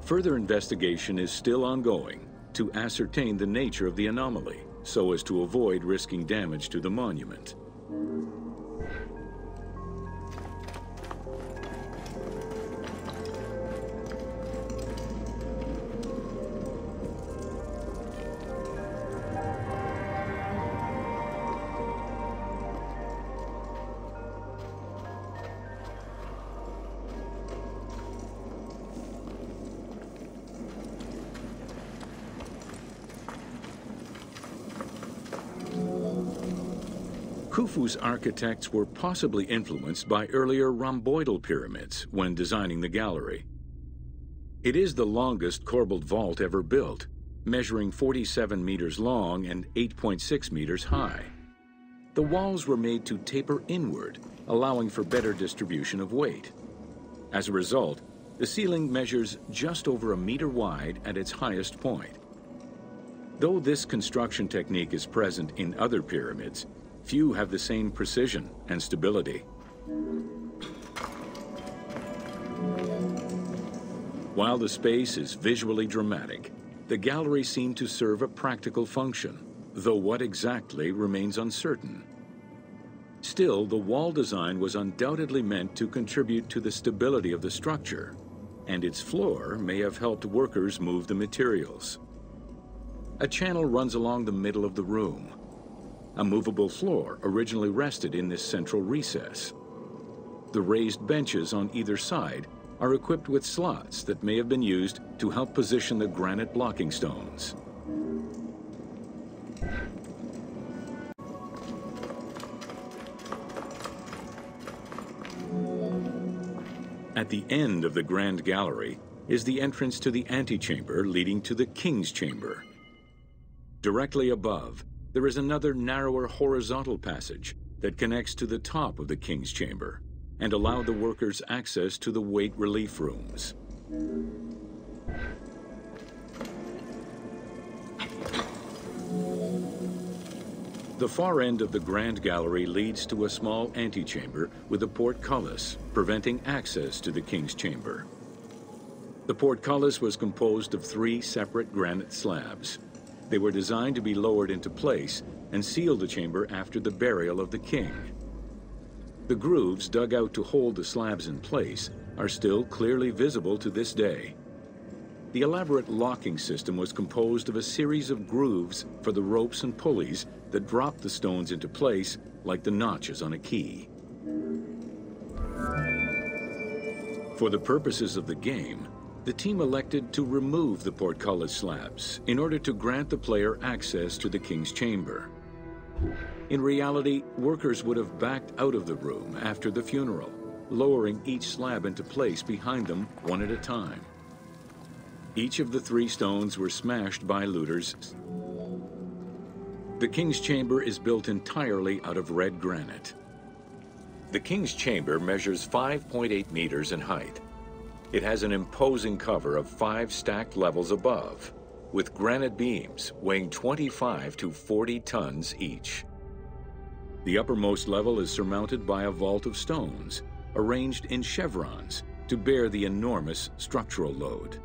Further investigation is still ongoing to ascertain the nature of the anomaly, so as to avoid risking damage to the monument. Khufu's architects were possibly influenced by earlier rhomboidal pyramids when designing the gallery. It is the longest corbelled vault ever built, measuring 47 meters long and 8.6 meters high. The walls were made to taper inward, allowing for better distribution of weight. As a result, the ceiling measures just over 1 meter wide at its highest point. Though this construction technique is present in other pyramids, few have the same precision and stability. While the space is visually dramatic, the gallery seemed to serve a practical function, though what exactly remains uncertain. Still, the wall design was undoubtedly meant to contribute to the stability of the structure, and its floor may have helped workers move the materials. A channel runs along the middle of the room. A movable floor originally rested in this central recess. The raised benches on either side are equipped with slots that may have been used to help position the granite blocking stones. At the end of the Grand Gallery is the entrance to the antechamber leading to the King's Chamber. Directly above, there is another narrower horizontal passage that connects to the top of the King's Chamber and allow the workers access to the weight relief rooms. The far end of the Grand Gallery leads to a small antechamber with a portcullis, preventing access to the King's Chamber. The portcullis was composed of 3 separate granite slabs. They were designed to be lowered into place and seal the chamber after the burial of the king. The grooves dug out to hold the slabs in place are still clearly visible to this day. The elaborate locking system was composed of a series of grooves for the ropes and pulleys that dropped the stones into place like the notches on a key. For the purposes of the game, the team elected to remove the portcullis slabs in order to grant the player access to the King's Chamber. In reality, workers would have backed out of the room after the funeral, lowering each slab into place behind them one at a time. Each of the 3 stones were smashed by looters. The King's Chamber is built entirely out of red granite. The King's Chamber measures 5.8 meters in height. It has an imposing cover of 5 stacked levels above, with granite beams weighing 25 to 40 tons each. The uppermost level is surmounted by a vault of stones, arranged in chevrons to bear the enormous structural load.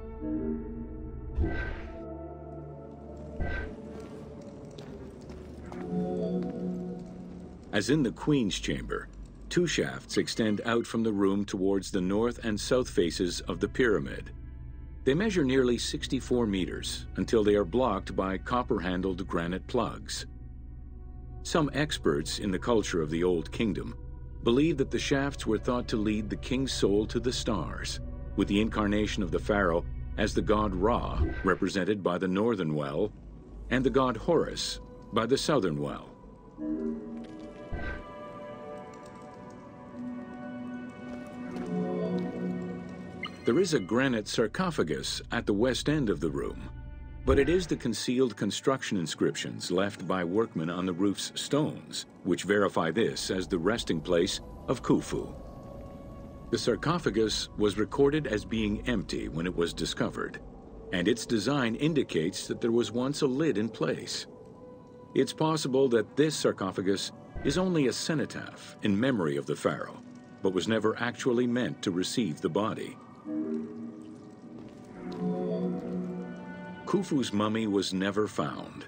As in the Queen's Chamber, 2 shafts extend out from the room towards the north and south faces of the pyramid. They measure nearly 64 meters until they are blocked by copper-handled granite plugs. Some experts in the culture of the Old Kingdom believe that the shafts were thought to lead the king's soul to the stars, with the incarnation of the pharaoh as the god Ra, represented by the northern well, and the god Horus by the southern well. There is a granite sarcophagus at the west end of the room, but it is the concealed construction inscriptions left by workmen on the roof's stones which verify this as the resting place of Khufu. The sarcophagus was recorded as being empty when it was discovered, and its design indicates that there was once a lid in place. It's possible that this sarcophagus is only a cenotaph in memory of the pharaoh, but was never actually meant to receive the body. Khufu's mummy was never found.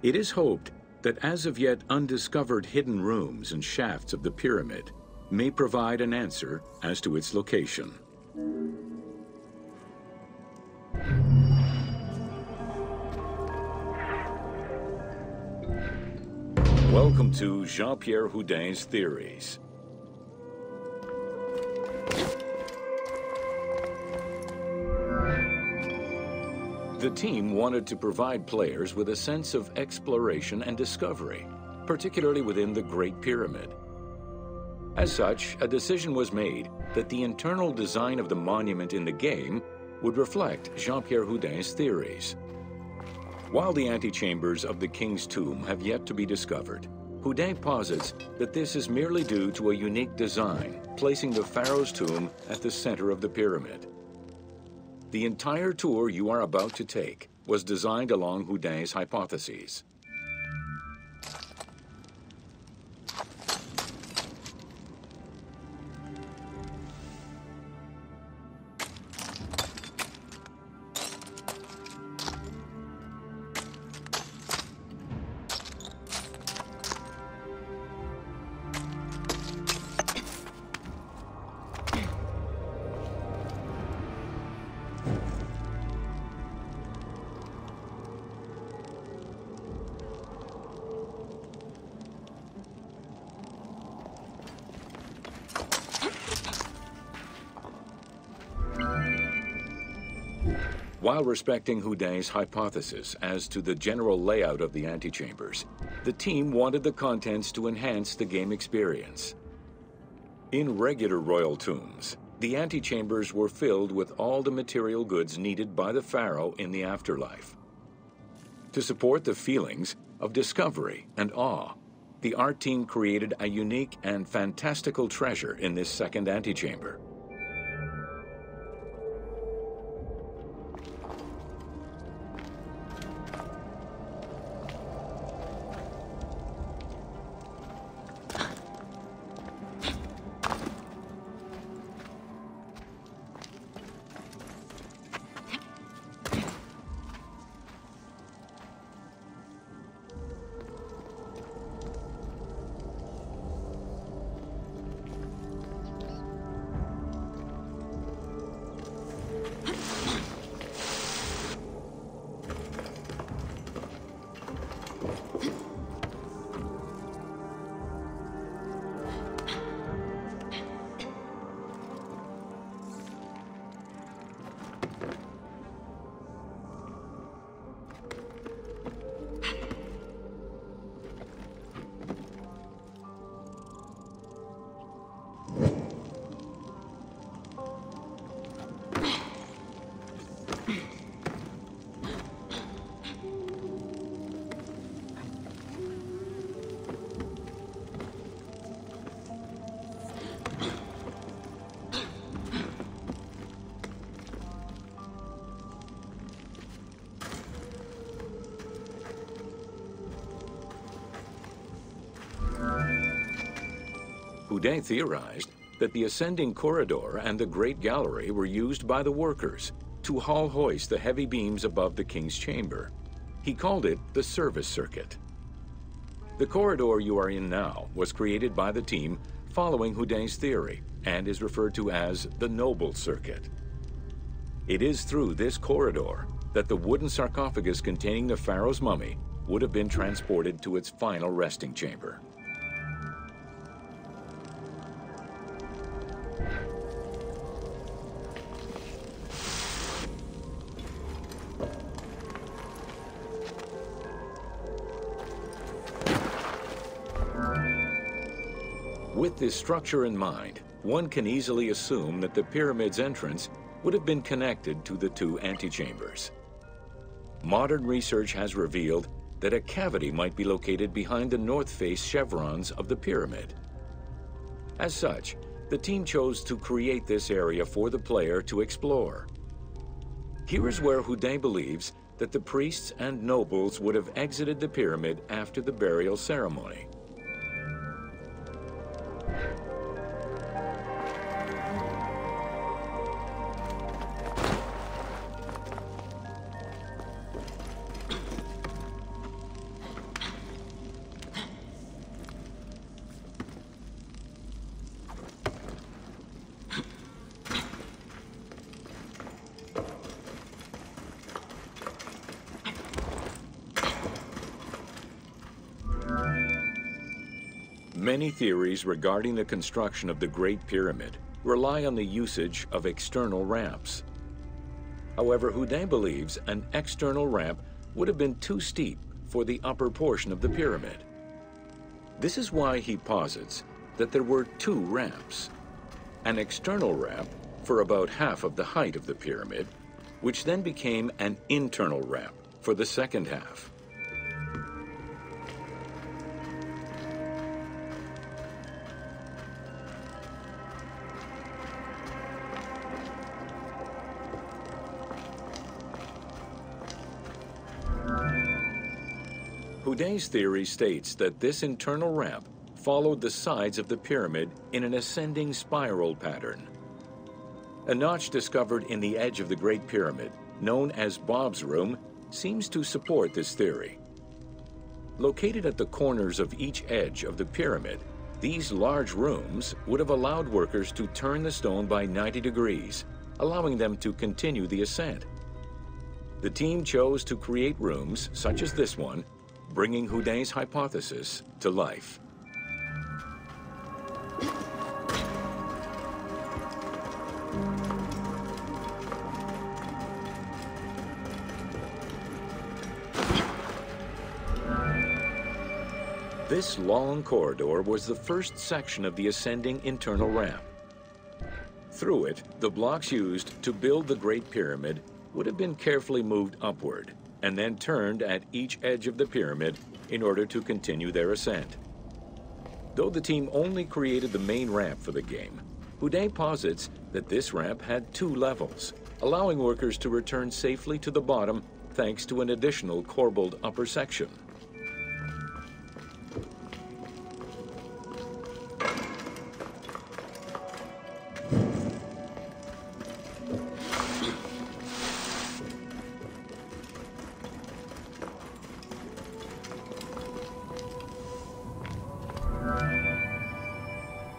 It is hoped that as of yet undiscovered hidden rooms and shafts of the pyramid may provide an answer as to its location. Welcome to Jean-Pierre Houdin's Theories. The team wanted to provide players with a sense of exploration and discovery, particularly within the Great Pyramid. As such, a decision was made that the internal design of the monument in the game would reflect Jean-Pierre Houdin's theories. While the antechambers of the king's tomb have yet to be discovered, Houdin posits that this is merely due to a unique design, placing the pharaoh's tomb at the center of the pyramid. The entire tour you are about to take was designed along Houdin's hypotheses. While respecting Houdin's hypothesis as to the general layout of the antechambers, the team wanted the contents to enhance the game experience. In regular royal tombs, the antechambers were filled with all the material goods needed by the pharaoh in the afterlife. To support the feelings of discovery and awe, the art team created a unique and fantastical treasure in this second antechamber. Houdin theorized that the ascending corridor and the Great Gallery were used by the workers to haul hoist the heavy beams above the king's chamber. He called it the service circuit. The corridor you are in now was created by the team following Houdin's theory and is referred to as the noble circuit. It is through this corridor that the wooden sarcophagus containing the pharaoh's mummy would have been transported to its final resting chamber. With this structure in mind, one can easily assume that the pyramid's entrance would have been connected to the two antechambers. Modern research has revealed that a cavity might be located behind the north face chevrons of the pyramid. As such, the team chose to create this area for the player to explore. Here is where Houdin believes that the priests and nobles would have exited the pyramid after the burial ceremony. Many theories regarding the construction of the Great Pyramid rely on the usage of external ramps. However, Houdin believes an external ramp would have been too steep for the upper portion of the pyramid. This is why he posits that there were two ramps. An external ramp for about half of the height of the pyramid, which then became an internal ramp for the second half. Houdin's theory states that this internal ramp followed the sides of the pyramid in an ascending spiral pattern. A notch discovered in the edge of the Great Pyramid, known as Bob's Room, seems to support this theory. Located at the corners of each edge of the pyramid, these large rooms would have allowed workers to turn the stone by 90 degrees, allowing them to continue the ascent. The team chose to create rooms such as this one, bringing Houdin's hypothesis to life. This long corridor was the first section of the ascending internal ramp. Through it, the blocks used to build the Great Pyramid would have been carefully moved upward and then turned at each edge of the pyramid in order to continue their ascent. Though the team only created the main ramp for the game, Houdet posits that this ramp had 2 levels, allowing workers to return safely to the bottom thanks to an additional corbelled upper section.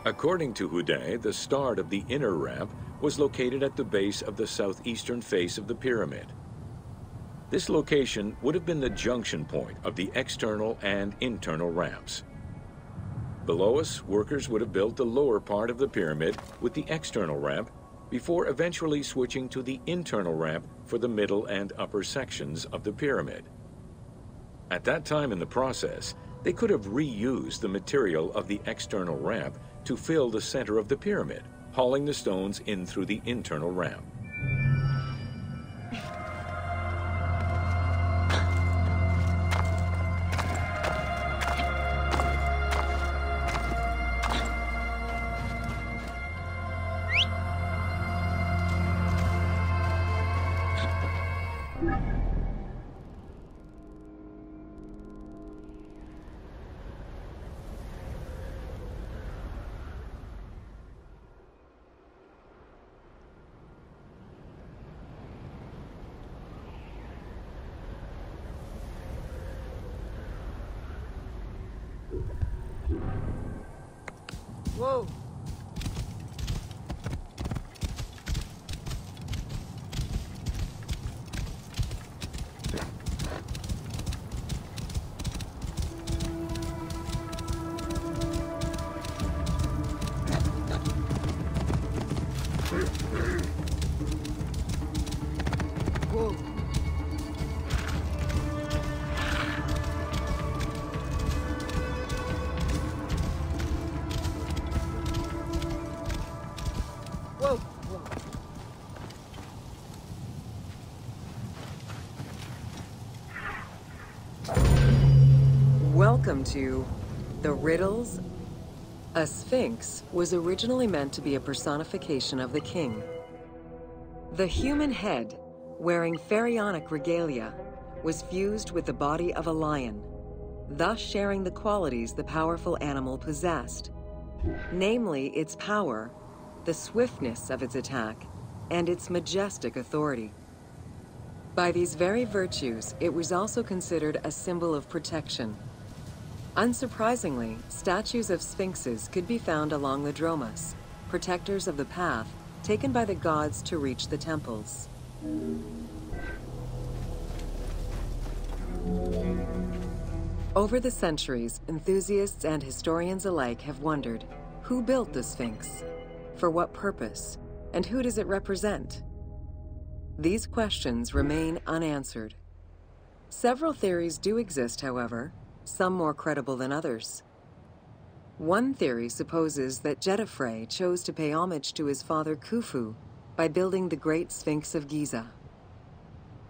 According to Houdet, the start of the inner ramp was located at the base of the southeastern face of the pyramid. This location would have been the junction point of the external and internal ramps. Below us, workers would have built the lower part of the pyramid with the external ramp before eventually switching to the internal ramp for the middle and upper sections of the pyramid. At that time in the process, they could have reused the material of the external ramp to fill the center of the pyramid, hauling the stones in through the internal ramp. Whoa! Whoa! Whoa! Whoa. Welcome to The Riddles. A sphinx was originally meant to be a personification of the king. The human head, wearing pharaonic regalia, was fused with the body of a lion, thus sharing the qualities the powerful animal possessed, namely its power, the swiftness of its attack, and its majestic authority. By these very virtues, it was also considered a symbol of protection. Unsurprisingly, statues of sphinxes could be found along the dromas, protectors of the path taken by the gods to reach the temples. Over the centuries, enthusiasts and historians alike have wondered, who built the Sphinx? For what purpose? And who does it represent? These questions remain unanswered. Several theories do exist, however, some more credible than others. One theory supposes that Jedefre chose to pay homage to his father Khufu by building the Great Sphinx of Giza.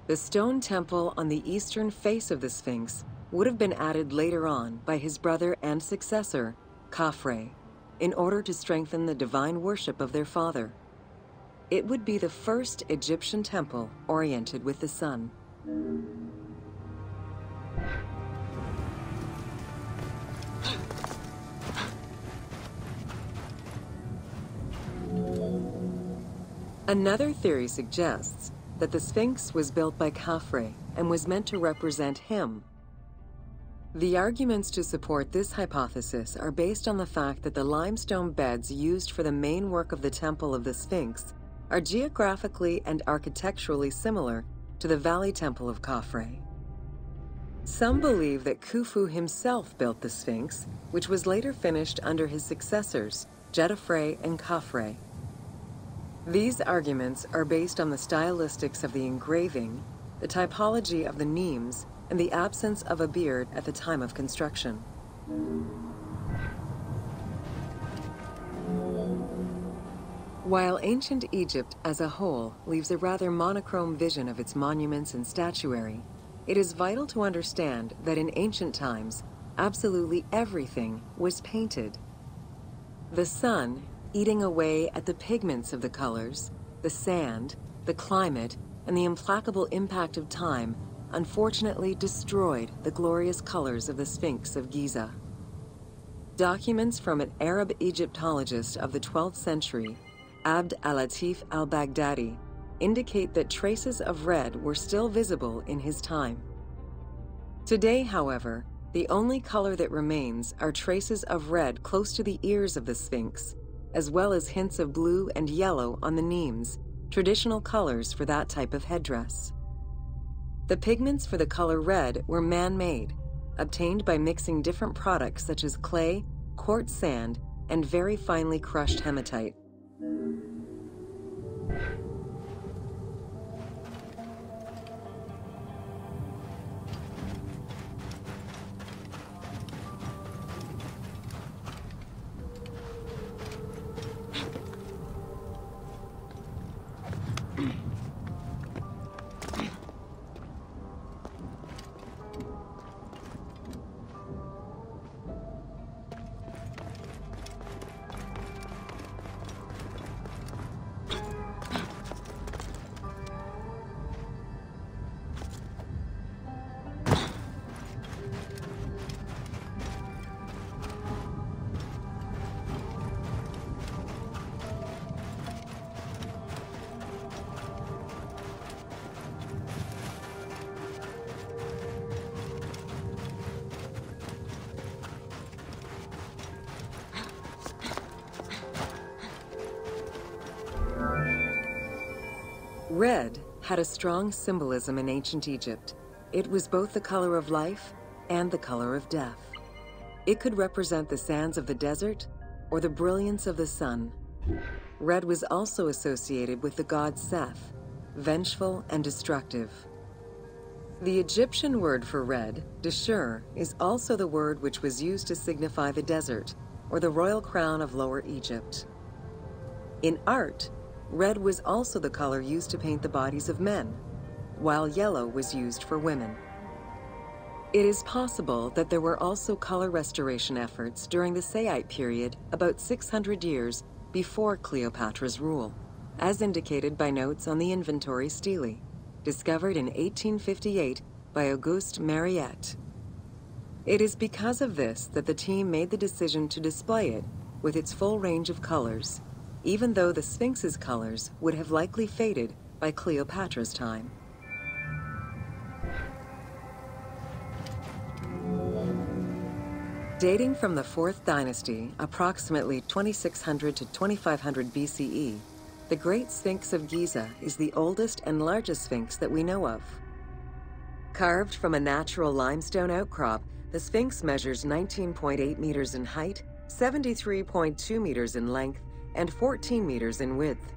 The stone temple on the eastern face of the Sphinx would have been added later on by his brother and successor, Khafre, in order to strengthen the divine worship of their father. It would be the first Egyptian temple oriented with the sun. Another theory suggests that the Sphinx was built by Khafre and was meant to represent him. The arguments to support this hypothesis are based on the fact that the limestone beds used for the main work of the Temple of the Sphinx are geographically and architecturally similar to the Valley Temple of Khafre. Some believe that Khufu himself built the Sphinx, which was later finished under his successors, Jedefre and Khafre. These arguments are based on the stylistics of the engraving, the typology of the nemes, and the absence of a beard at the time of construction. While ancient Egypt as a whole leaves a rather monochrome vision of its monuments and statuary, it is vital to understand that in ancient times, absolutely everything was painted. The sun, eating away at the pigments of the colors, the sand, the climate, and the implacable impact of time, unfortunately destroyed the glorious colors of the Sphinx of Giza. Documents from an Arab Egyptologist of the 12th century, Abd al-Latif al-Baghdadi, indicate that traces of red were still visible in his time. Today, however, the only color that remains are traces of red close to the ears of the Sphinx, as well as hints of blue and yellow on the nemes, traditional colors for that type of headdress. The pigments for the color red were man-made, obtained by mixing different products such as clay, quartz sand, and very finely crushed hematite. Red had a strong symbolism in ancient Egypt. It was both the color of life and the color of death. It could represent the sands of the desert or the brilliance of the sun. Red was also associated with the god Seth, vengeful and destructive. The Egyptian word for red, deshur, is also the word which was used to signify the desert, or the royal crown of Lower Egypt. In art, red was also the color used to paint the bodies of men, while yellow was used for women. It is possible that there were also color restoration efforts during the Saite period about 600 years before Cleopatra's rule, as indicated by notes on the inventory stele, discovered in 1858 by Auguste Mariette. It is because of this that the team made the decision to display it with its full range of colors, even though the Sphinx's colors would have likely faded by Cleopatra's time. Dating from the 4th dynasty, approximately 2600 to 2500 BCE, the Great Sphinx of Giza is the oldest and largest sphinx that we know of. Carved from a natural limestone outcrop, the Sphinx measures 19.8 meters in height, 73.2 meters in length, and 14 meters in width.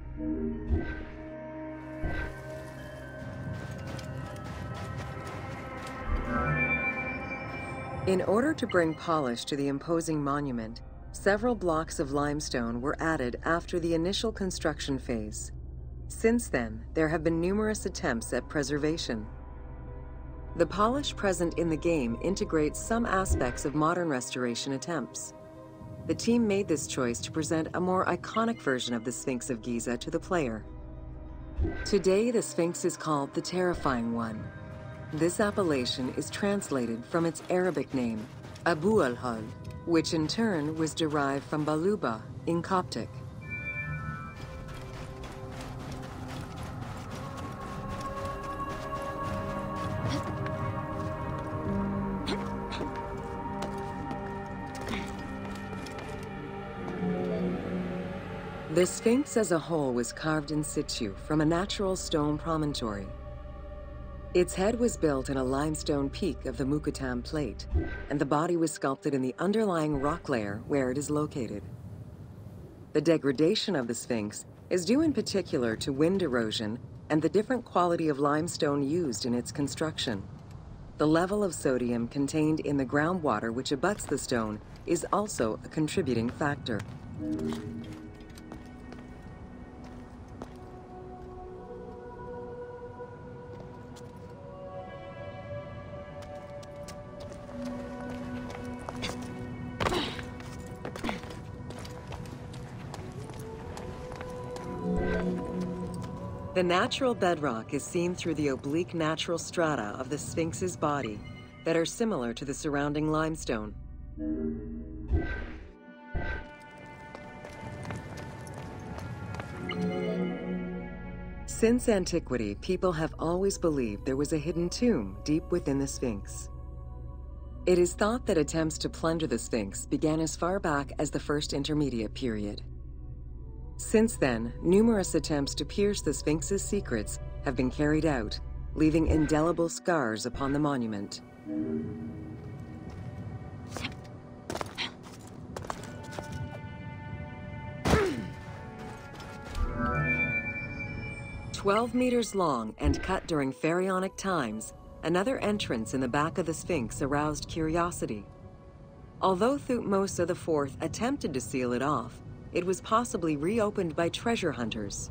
In order to bring polish to the imposing monument, several blocks of limestone were added after the initial construction phase. Since then, there have been numerous attempts at preservation. The polish present in the game integrates some aspects of modern restoration attempts. The team made this choice to present a more iconic version of the Sphinx of Giza to the player. Today, the Sphinx is called the Terrifying One. This appellation is translated from its Arabic name, Abu al-Hal, which in turn was derived from Baluba in Coptic. The Sphinx as a whole was carved in situ from a natural stone promontory. Its head was built in a limestone peak of the Mukutam Plate, and the body was sculpted in the underlying rock layer where it is located. The degradation of the Sphinx is due in particular to wind erosion and the different quality of limestone used in its construction. The level of sodium contained in the groundwater which abuts the stone is also a contributing factor. The natural bedrock is seen through the oblique natural strata of the Sphinx's body that are similar to the surrounding limestone. Since antiquity, people have always believed there was a hidden tomb deep within the Sphinx. It is thought that attempts to plunder the Sphinx began as far back as the First Intermediate period. Since then, numerous attempts to pierce the Sphinx's secrets have been carried out, leaving indelible scars upon the monument. "12 meters long and cut during pharaonic times, another entrance in the back of the Sphinx aroused curiosity. Although Thutmose IV attempted to seal it off, it was possibly reopened by treasure hunters.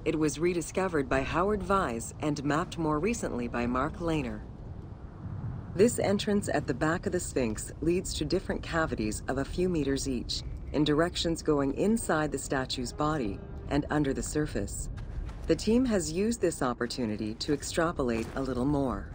It was rediscovered by Howard Vyse and mapped more recently by Mark Lehner. This entrance at the back of the Sphinx leads to different cavities of a few meters each, in directions going inside the statue's body and under the surface. The team has used this opportunity to extrapolate a little more.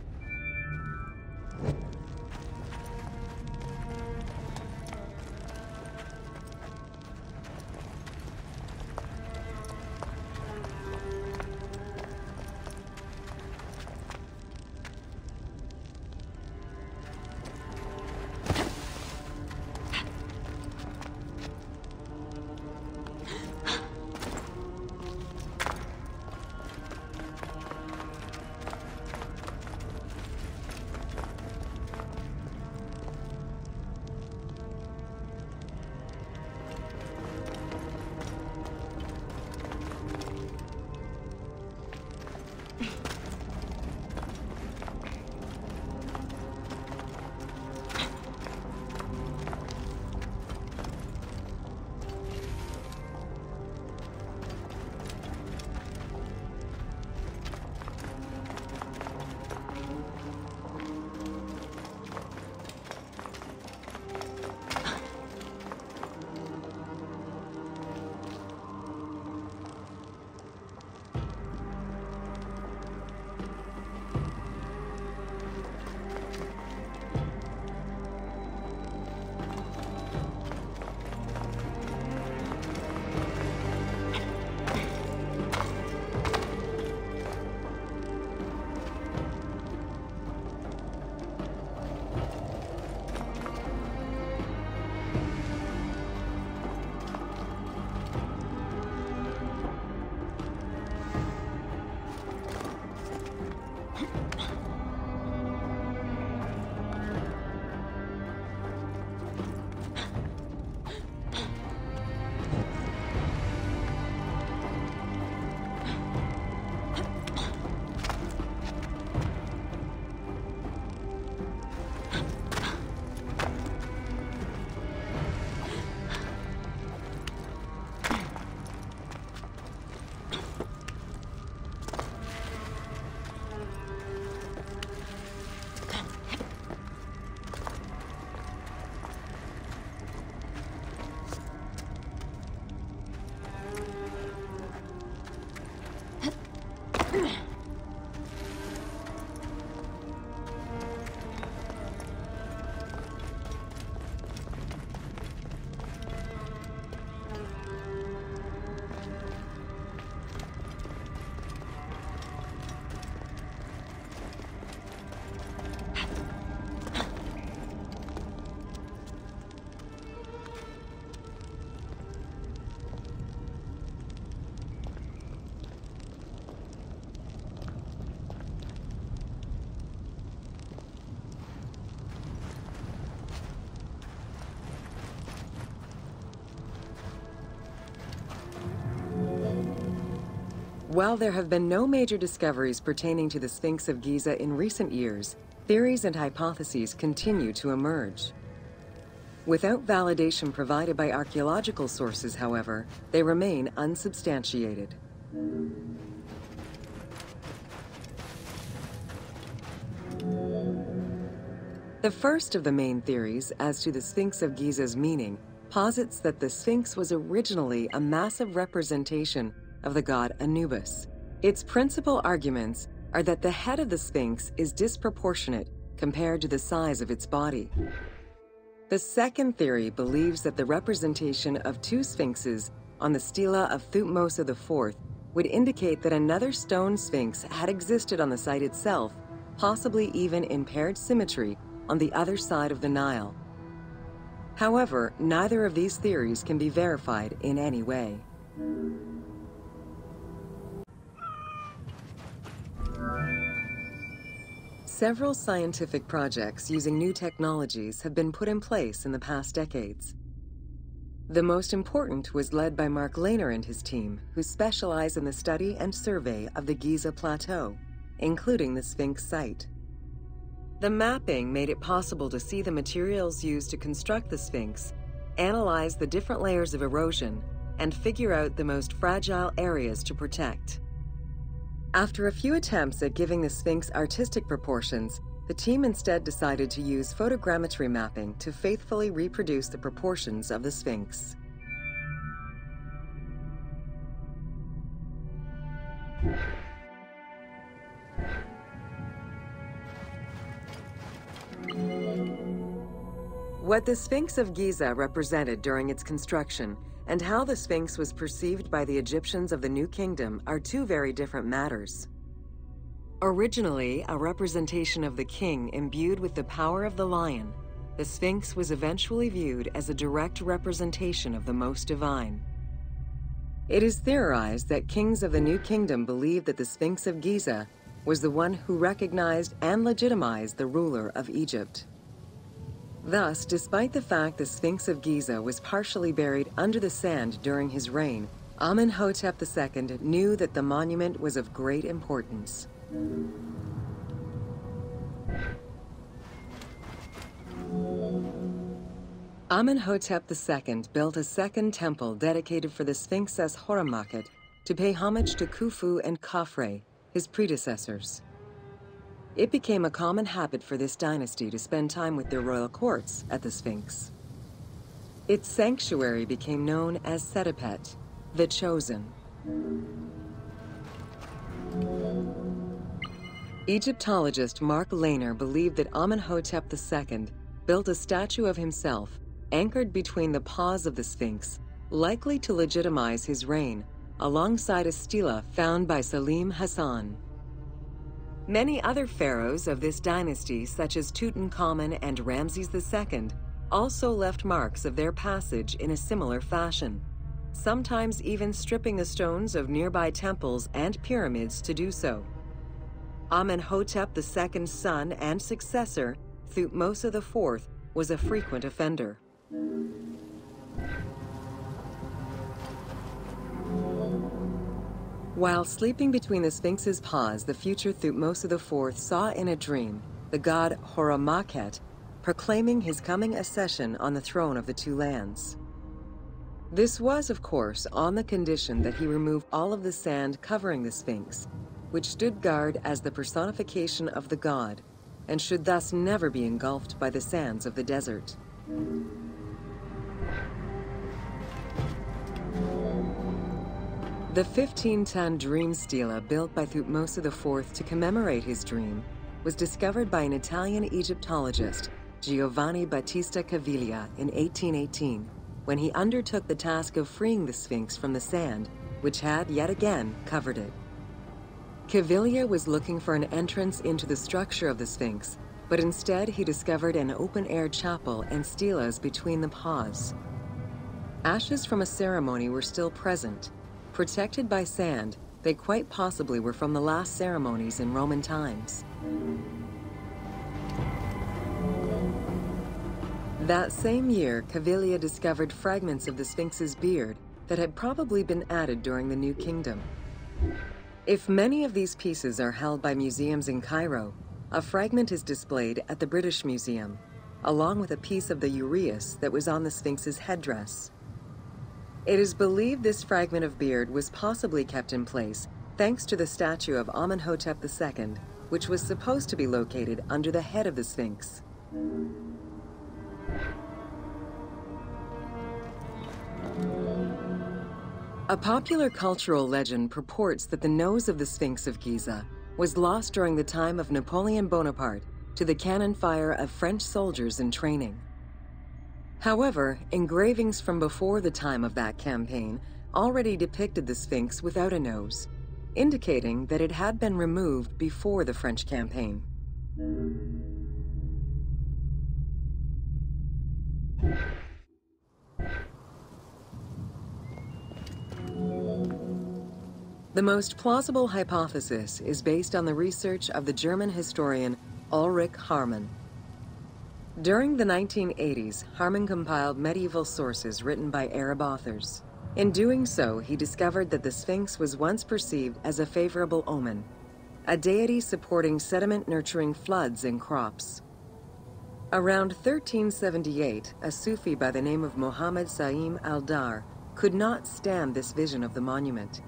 While there have been no major discoveries pertaining to the Sphinx of Giza in recent years, theories and hypotheses continue to emerge. Without validation provided by archaeological sources, however, they remain unsubstantiated. The first of the main theories as to the Sphinx of Giza's meaning posits that the Sphinx was originally a massive representation of the god Anubis. Its principal arguments are that the head of the Sphinx is disproportionate compared to the size of its body. The second theory believes that the representation of two sphinxes on the stela of Thutmose IV would indicate that another stone sphinx had existed on the site itself, possibly even in paired symmetry on the other side of the Nile. However, neither of these theories can be verified in any way. Several scientific projects using new technologies have been put in place in the past decades. The most important was led by Mark Lehner and his team, who specialize in the study and survey of the Giza Plateau, including the Sphinx site. The mapping made it possible to see the materials used to construct the Sphinx, analyze the different layers of erosion, and figure out the most fragile areas to protect. After a few attempts at giving the Sphinx artistic proportions, the team instead decided to use photogrammetry mapping to faithfully reproduce the proportions of the Sphinx. What the Sphinx of Giza represented during its construction and how the Sphinx was perceived by the Egyptians of the New Kingdom are two very different matters. Originally a representation of the king imbued with the power of the lion, the Sphinx was eventually viewed as a direct representation of the Most Divine. It is theorized that kings of the New Kingdom believed that the Sphinx of Giza was the one who recognized and legitimized the ruler of Egypt. Thus, despite the fact the Sphinx of Giza was partially buried under the sand during his reign, Amenhotep II knew that the monument was of great importance. Amenhotep II built a second temple dedicated for the Sphinx as Horemakhet to pay homage to Khufu and Khafre, his predecessors. It became a common habit for this dynasty to spend time with their royal courts at the Sphinx. Its sanctuary became known as Setepet, the Chosen. Egyptologist Mark Lehner believed that Amenhotep II built a statue of himself anchored between the paws of the Sphinx, likely to legitimize his reign, alongside a stela found by Salim Hassan. Many other pharaohs of this dynasty, such as Tutankhamun and Ramses II, also left marks of their passage in a similar fashion, sometimes even stripping the stones of nearby temples and pyramids to do so. Amenhotep II's son and successor, Thutmose IV, was a frequent offender. While sleeping between the Sphinx's paws, the future Thutmose IV saw in a dream the god Horemakhet proclaiming his coming accession on the throne of the two lands. This was, of course, on the condition that he remove all of the sand covering the Sphinx, which stood guard as the personification of the god, and should thus never be engulfed by the sands of the desert. The 15-ton dream stela built by Thutmose IV to commemorate his dream was discovered by an Italian Egyptologist, Giovanni Battista Caviglia, in 1818, when he undertook the task of freeing the Sphinx from the sand, which had, yet again, covered it. Caviglia was looking for an entrance into the structure of the Sphinx, but instead he discovered an open-air chapel and stelas between the paws. Ashes from a ceremony were still present. Protected by sand, they quite possibly were from the last ceremonies in Roman times. That same year, Caviglia discovered fragments of the Sphinx's beard that had probably been added during the New Kingdom. If many of these pieces are held by museums in Cairo, a fragment is displayed at the British Museum, along with a piece of the uraeus that was on the Sphinx's headdress. It is believed this fragment of beard was possibly kept in place thanks to the statue of Amenhotep II, which was supposed to be located under the head of the Sphinx. A popular cultural legend purports that the nose of the Sphinx of Giza was lost during the time of Napoleon Bonaparte to the cannon fire of French soldiers in training. However, engravings from before the time of that campaign already depicted the Sphinx without a nose, indicating that it had been removed before the French campaign. The most plausible hypothesis is based on the research of the German historian Ulrich Harman. During the 1980s, Harman compiled medieval sources written by Arab authors. In doing so, he discovered that the Sphinx was once perceived as a favorable omen, a deity supporting sediment-nurturing floods and crops. Around 1378, a Sufi by the name of Muhammad Sa'im al-Dar could not stand this vision of the monument,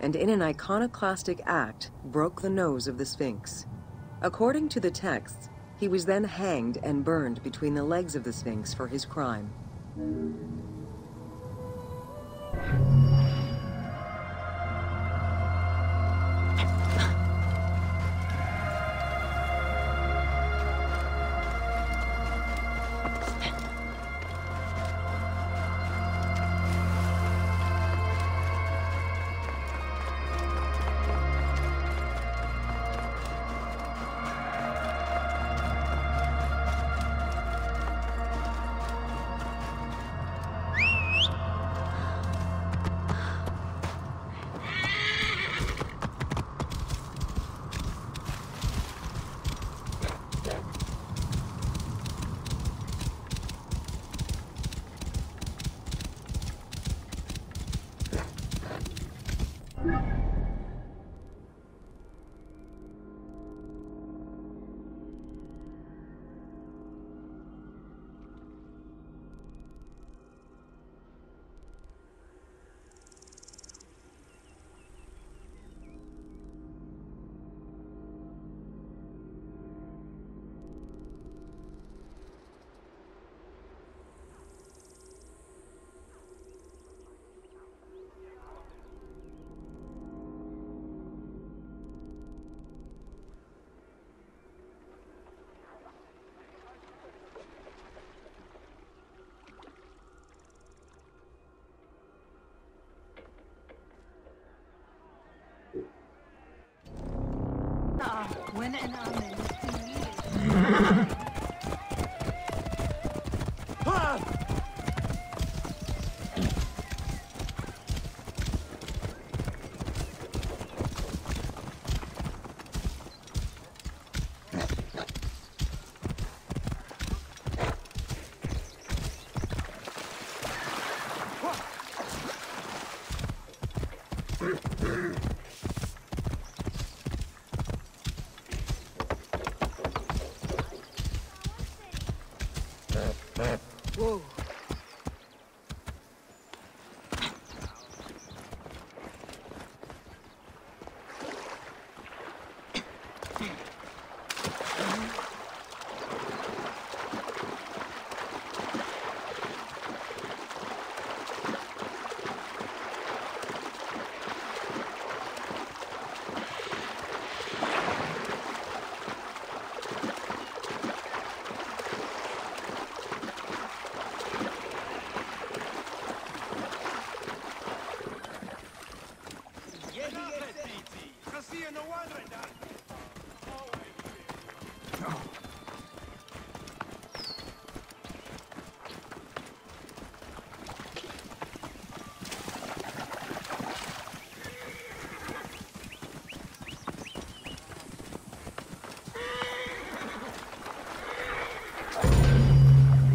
and in an iconoclastic act, broke the nose of the Sphinx. According to the texts, he was then hanged and burned between the legs of the Sphinx for his crime. When and amen. Whoa.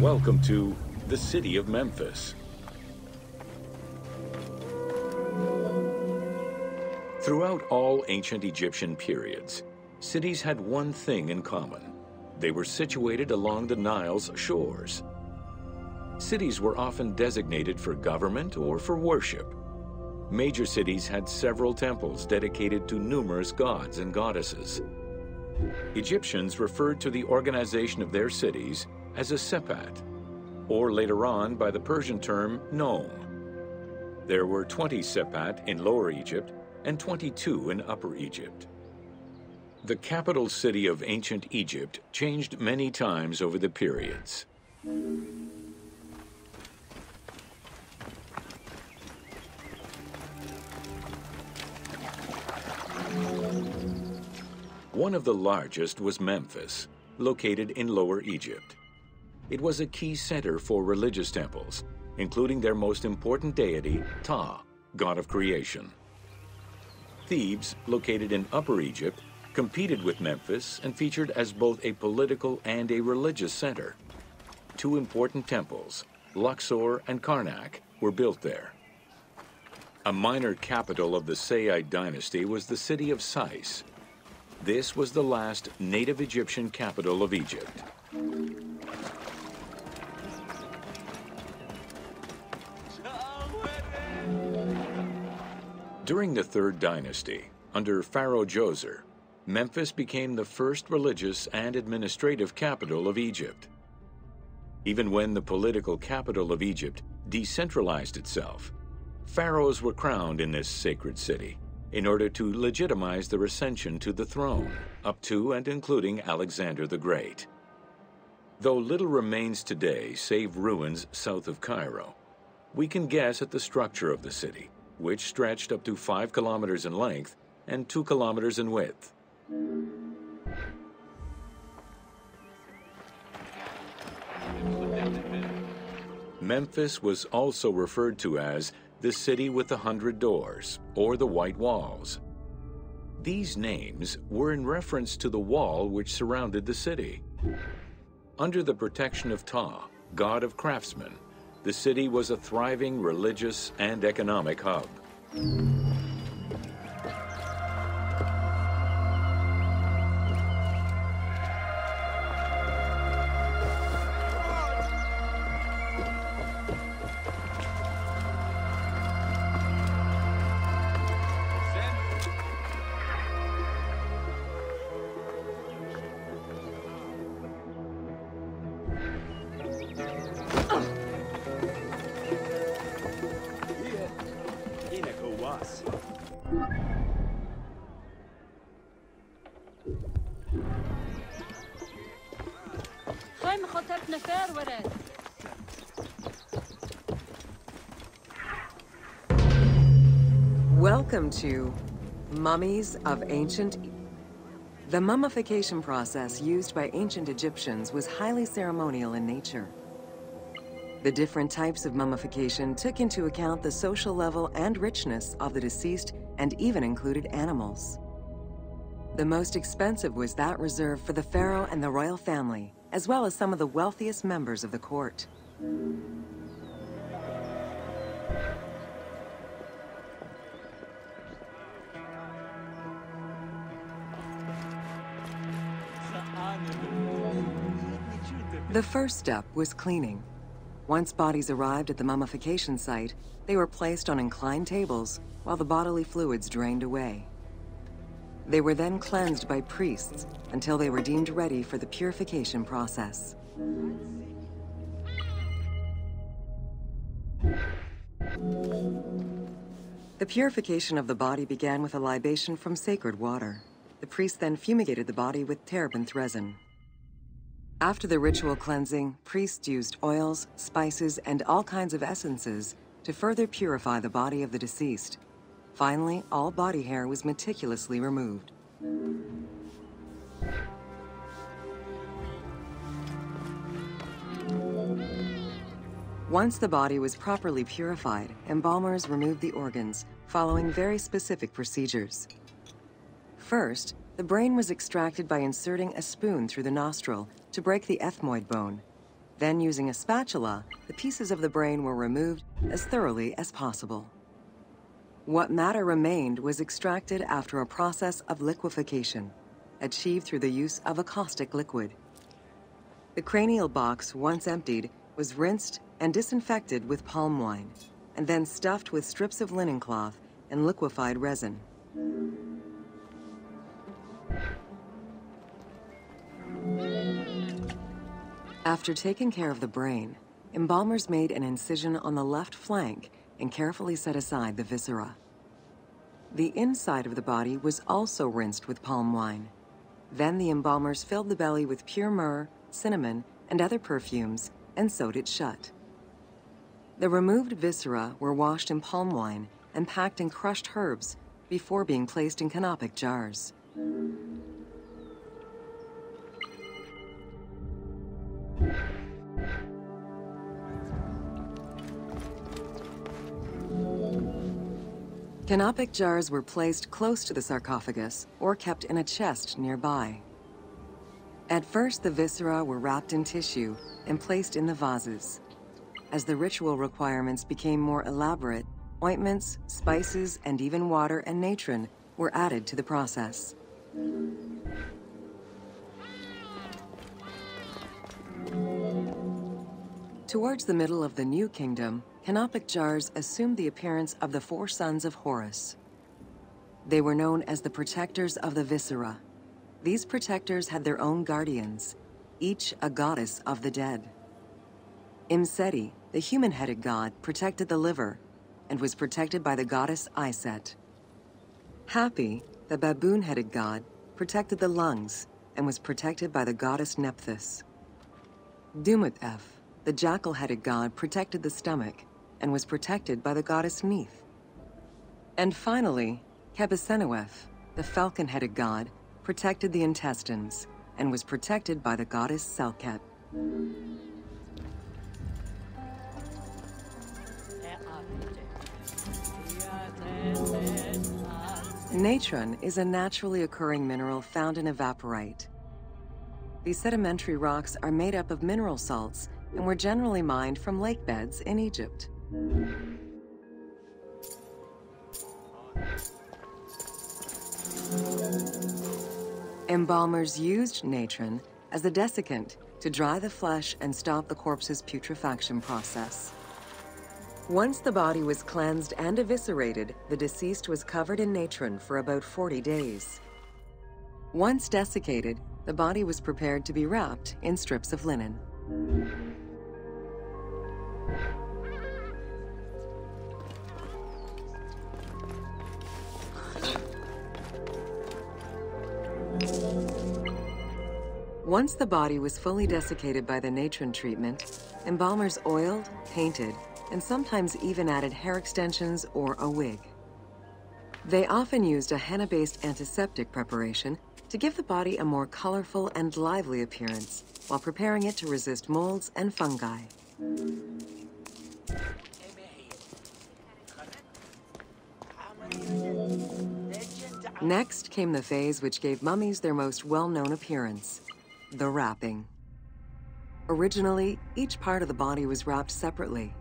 Welcome to the city of Memphis. Throughout all ancient Egyptian periods, Cities had one thing in common. They were situated along the Nile's shores. Cities were often designated for government or for worship. Major cities had several temples dedicated to numerous gods and goddesses. Egyptians referred to the organization of their cities as a sepat, or later on by the Persian term nome. There were 20 sepat in Lower Egypt and 22 in Upper Egypt. The capital city of ancient Egypt changed many times over the periods. One of the largest was Memphis, located in Lower Egypt. It was a key center for religious temples, including their most important deity, Ptah, god of creation. Thebes, located in Upper Egypt, competed with Memphis and featured as both a political and a religious center. Two important temples, Luxor and Karnak, were built there. A minor capital of the Sayyid dynasty was the city of Sais. This was the last native Egyptian capital of Egypt. During the Third Dynasty, under Pharaoh Djoser, Memphis became the first religious and administrative capital of Egypt. Even when the political capital of Egypt decentralized itself, pharaohs were crowned in this sacred city in order to legitimize their ascension to the throne, up to and including Alexander the Great. Though little remains today save ruins south of Cairo, we can guess at the structure of the city, which stretched up to 5 kilometers in length and 2 kilometers in width. Memphis was also referred to as the city with the 100 doors, or the White Walls. These names were in reference to the wall which surrounded the city. Under the protection of Ptah, god of craftsmen, the city was a thriving religious and economic hub. Welcome to Mummies of Ancient Egypt. The mummification process used by ancient Egyptians was highly ceremonial in nature. The different types of mummification took into account the social level and richness of the deceased and even included animals. The most expensive was that reserved for the pharaoh and the royal family, as well as some of the wealthiest members of the court. The first step was cleaning. Once bodies arrived at the mummification site, they were placed on inclined tables while the bodily fluids drained away. They were then cleansed by priests until they were deemed ready for the purification process. The purification of the body began with a libation from sacred water. The priest then fumigated the body with terebinth resin. After the ritual cleansing, priests used oils, spices, and all kinds of essences to further purify the body of the deceased. Finally, all body hair was meticulously removed. Once the body was properly purified, embalmers removed the organs, following very specific procedures. First, the brain was extracted by inserting a spoon through the nostril to break the ethmoid bone. Then, using a spatula, the pieces of the brain were removed as thoroughly as possible. What matter remained was extracted after a process of liquefaction, achieved through the use of a caustic liquid. The cranial box, once emptied, was rinsed and disinfected with palm wine, and then stuffed with strips of linen cloth and liquefied resin. After taking care of the brain, embalmers made an incision on the left flank and carefully set aside the viscera. The inside of the body was also rinsed with palm wine. Then the embalmers filled the belly with pure myrrh, cinnamon, and other perfumes and sewed it shut. The removed viscera were washed in palm wine and packed in crushed herbs before being placed in canopic jars. Canopic jars were placed close to the sarcophagus or kept in a chest nearby. At first, the viscera were wrapped in tissue and placed in the vases. As the ritual requirements became more elaborate, ointments, spices, and even water and natron were added to the process. Towards the middle of the New Kingdom, canopic jars assumed the appearance of the 4 sons of Horus. They were known as the protectors of the viscera. These protectors had their own guardians, each a goddess of the dead. Imseti, the human-headed god, protected the liver and was protected by the goddess Iset. Hapi, the baboon-headed god, protected the lungs and was protected by the goddess Nephthys. Dumut-Ef, the jackal-headed god, protected the stomach and was protected by the goddess Neith. And finally, Kebesenuef, the falcon-headed god, protected the intestines and was protected by the goddess Selket. Natron is a naturally occurring mineral found in evaporite. These sedimentary rocks are made up of mineral salts and were generally mined from lake beds in Egypt. Embalmers used natron as a desiccant to dry the flesh and stop the corpse's putrefaction process. Once the body was cleansed and eviscerated, the deceased was covered in natron for about 40 days. Once desiccated, the body was prepared to be wrapped in strips of linen. Once the body was fully desiccated by the natron treatment, embalmers oiled, painted, and sometimes even added hair extensions or a wig. They often used a henna-based antiseptic preparation to give the body a more colorful and lively appearance while preparing it to resist molds and fungi. Next came the phase which gave mummies their most well-known appearance, the wrapping. Originally, each part of the body was wrapped separately.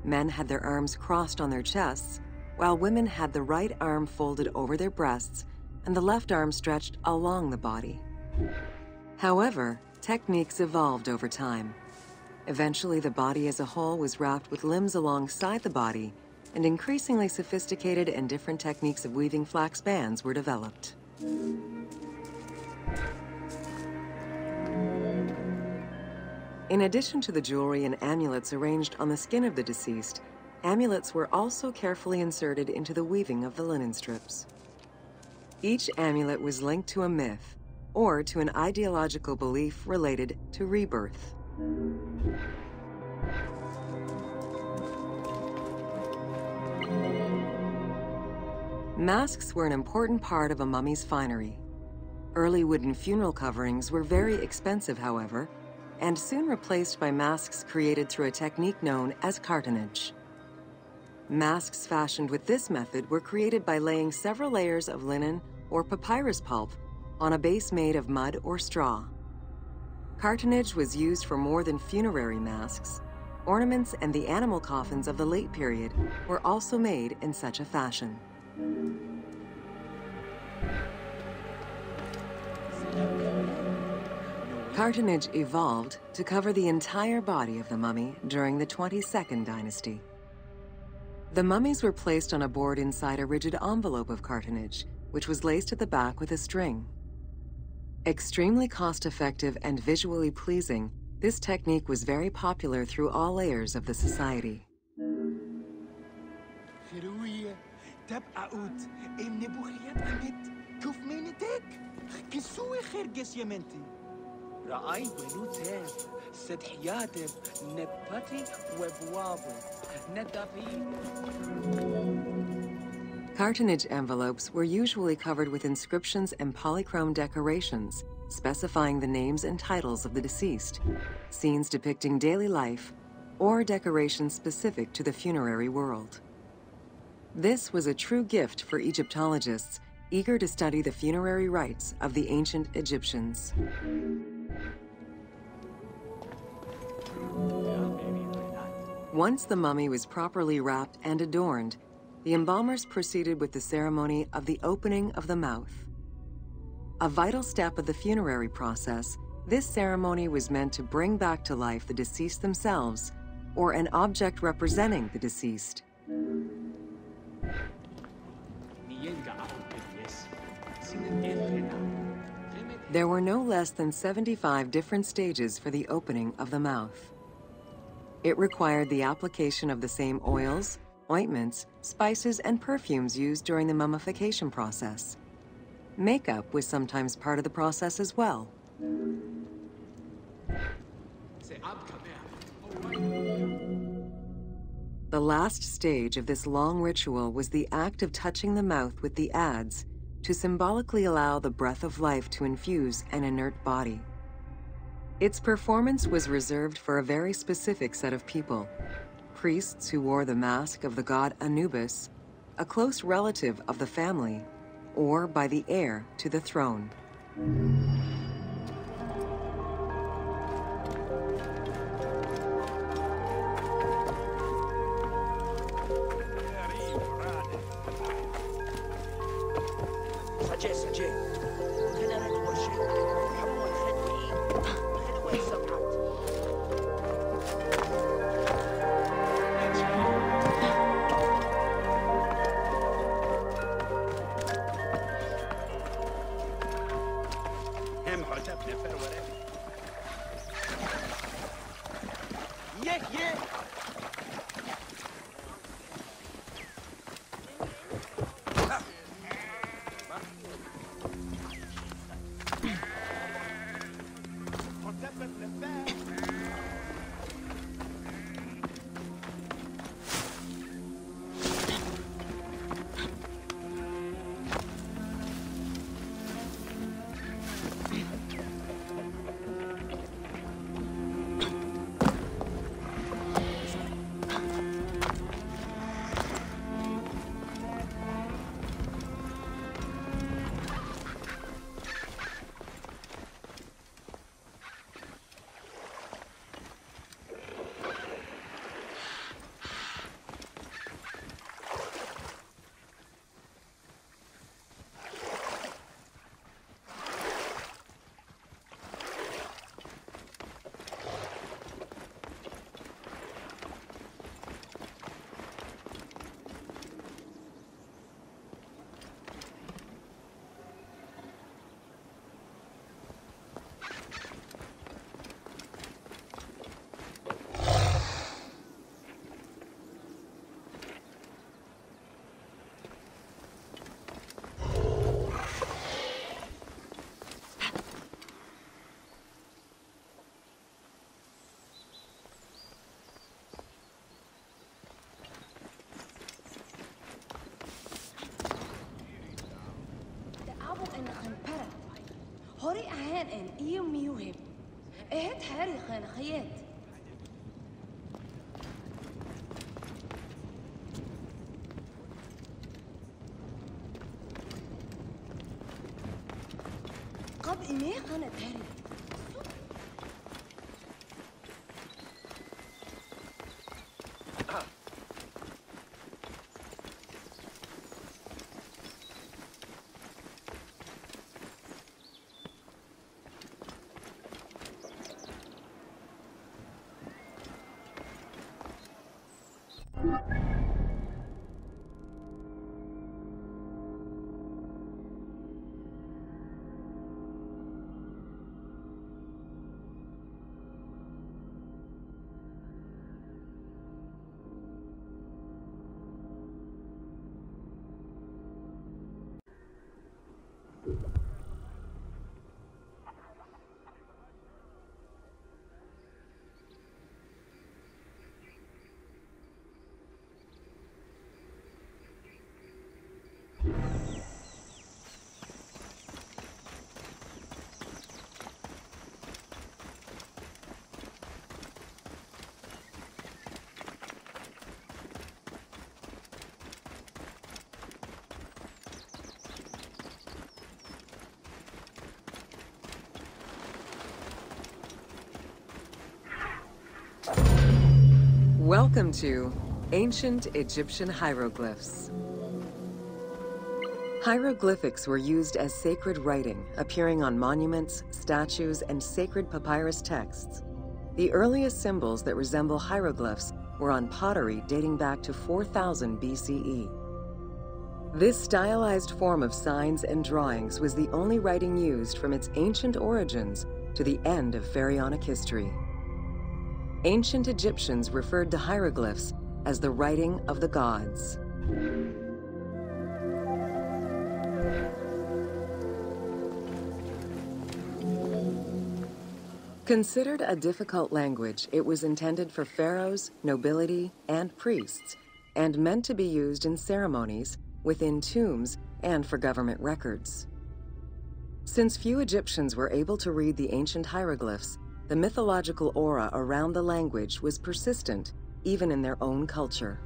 Men had their arms crossed on their chests, while women had the right arm folded over their breasts and the left arm stretched along the body. However, techniques evolved over time. Eventually, the body as a whole was wrapped with limbs alongside the body, and increasingly sophisticated and different techniques of weaving flax bands were developed. In addition to the jewelry and amulets arranged on the skin of the deceased, amulets were also carefully inserted into the weaving of the linen strips. Each amulet was linked to a myth or to an ideological belief related to rebirth. Masks were an important part of a mummy's finery. Early wooden funeral coverings were very expensive, however, and soon replaced by masks created through a technique known as cartonnage. Masks fashioned with this method were created by laying several layers of linen or papyrus pulp on a base made of mud or straw. Cartonnage was used for more than funerary masks. Ornaments and the animal coffins of the late period were also made in such a fashion. Cartonnage evolved to cover the entire body of the mummy during the 22nd dynasty. The mummies were placed on a board inside a rigid envelope of cartonnage, which was laced at the back with a string. Extremely cost-effective and visually pleasing, this technique was very popular through all layers of the society. Cartonnage envelopes were usually covered with inscriptions and polychrome decorations, specifying the names and titles of the deceased, scenes depicting daily life, or decorations specific to the funerary world. This was a true gift for Egyptologists eager to study the funerary rites of the ancient Egyptians. Once the mummy was properly wrapped and adorned, the embalmers proceeded with the ceremony of the opening of the mouth. A vital step of the funerary process, this ceremony was meant to bring back to life the deceased themselves or an object representing the deceased. There were no less than 75 different stages for the opening of the mouth. It required the application of the same oils, ointments, spices, and perfumes used during the mummification process. Makeup was sometimes part of the process as well. The last stage of this long ritual was the act of touching the mouth with the adze to symbolically allow the breath of life to infuse an inert body. Its performance was reserved for a very specific set of people: priests who wore the mask of the god Anubis, a close relative of the family, or by the heir to the throne. هوري أهان إن إيو ميوهم إهت هاري خان خيات قد إمي خانت هاري Welcome to Ancient Egyptian Hieroglyphs. Hieroglyphics were used as sacred writing, appearing on monuments, statues, and sacred papyrus texts. The earliest symbols that resemble hieroglyphs were on pottery dating back to 4000 BCE. This stylized form of signs and drawings was the only writing used from its ancient origins to the end of pharaonic history. Ancient Egyptians referred to hieroglyphs as the writing of the gods. Considered a difficult language, it was intended for pharaohs, nobility, and priests, and meant to be used in ceremonies, within tombs, and for government records. Since few Egyptians were able to read the ancient hieroglyphs, the mythological aura around the language was persistent, even in their own culture.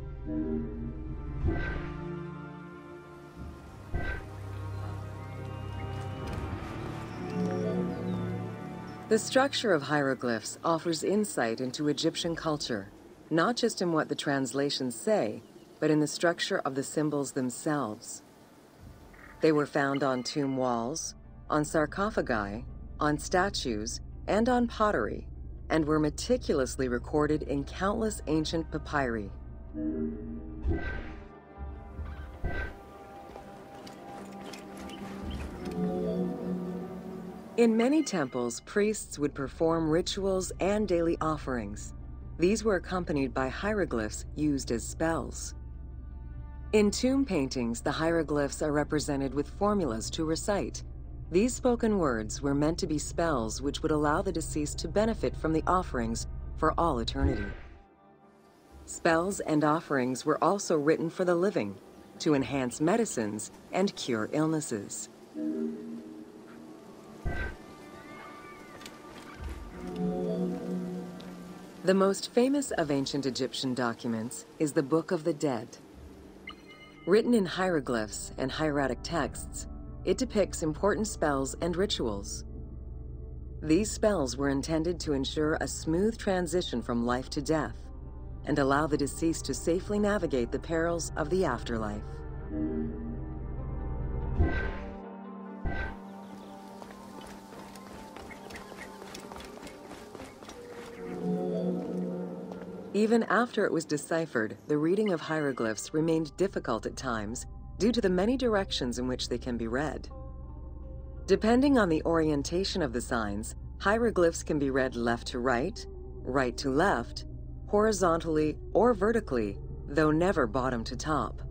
The structure of hieroglyphs offers insight into Egyptian culture, not just in what the translations say, but in the structure of the symbols themselves. They were found on tomb walls, on sarcophagi, on statues, and on pottery, and were meticulously recorded in countless ancient papyri. In many temples, priests would perform rituals and daily offerings. These were accompanied by hieroglyphs used as spells. In tomb paintings, the hieroglyphs are represented with formulas to recite. These spoken words were meant to be spells which would allow the deceased to benefit from the offerings for all eternity. Spells and offerings were also written for the living, to enhance medicines and cure illnesses. The most famous of ancient Egyptian documents is the Book of the Dead. Written in hieroglyphs and hieratic texts, it depicts important spells and rituals. These spells were intended to ensure a smooth transition from life to death and allow the deceased to safely navigate the perils of the afterlife. Even after it was deciphered, the reading of hieroglyphs remained difficult at times due to the many directions in which they can be read. Depending on the orientation of the signs, hieroglyphs can be read left to right, right to left, horizontally or vertically, though never bottom to top.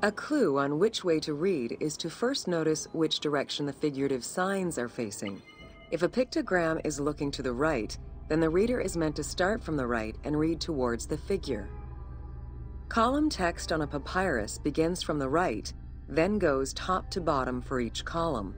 A clue on which way to read is to first notice which direction the figurative signs are facing. If a pictogram is looking to the right, then the reader is meant to start from the right and read towards the figure. Column text on a papyrus begins from the right, then goes top to bottom for each column.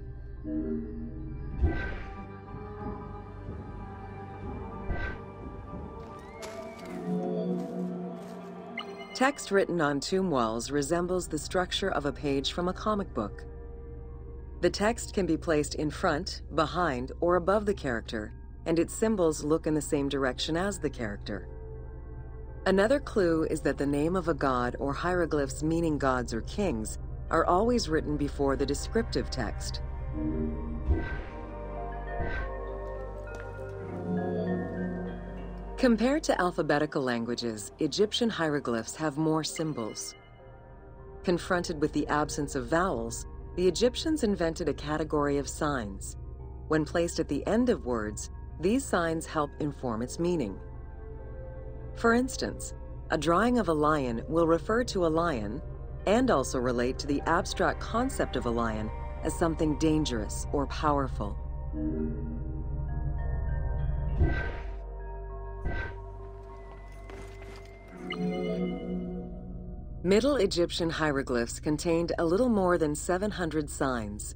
Text written on tomb walls resembles the structure of a page from a comic book. The text can be placed in front, behind, or above the character, and its symbols look in the same direction as the character. Another clue is that the name of a god or hieroglyphs meaning gods or kings are always written before the descriptive text. Compared to alphabetical languages, Egyptian hieroglyphs have more symbols. Confronted with the absence of vowels, the Egyptians invented a category of signs. When placed at the end of words, these signs help inform its meaning. For instance, a drawing of a lion will refer to a lion and also relate to the abstract concept of a lion as something dangerous or powerful. Middle Egyptian hieroglyphs contained a little more than 700 signs.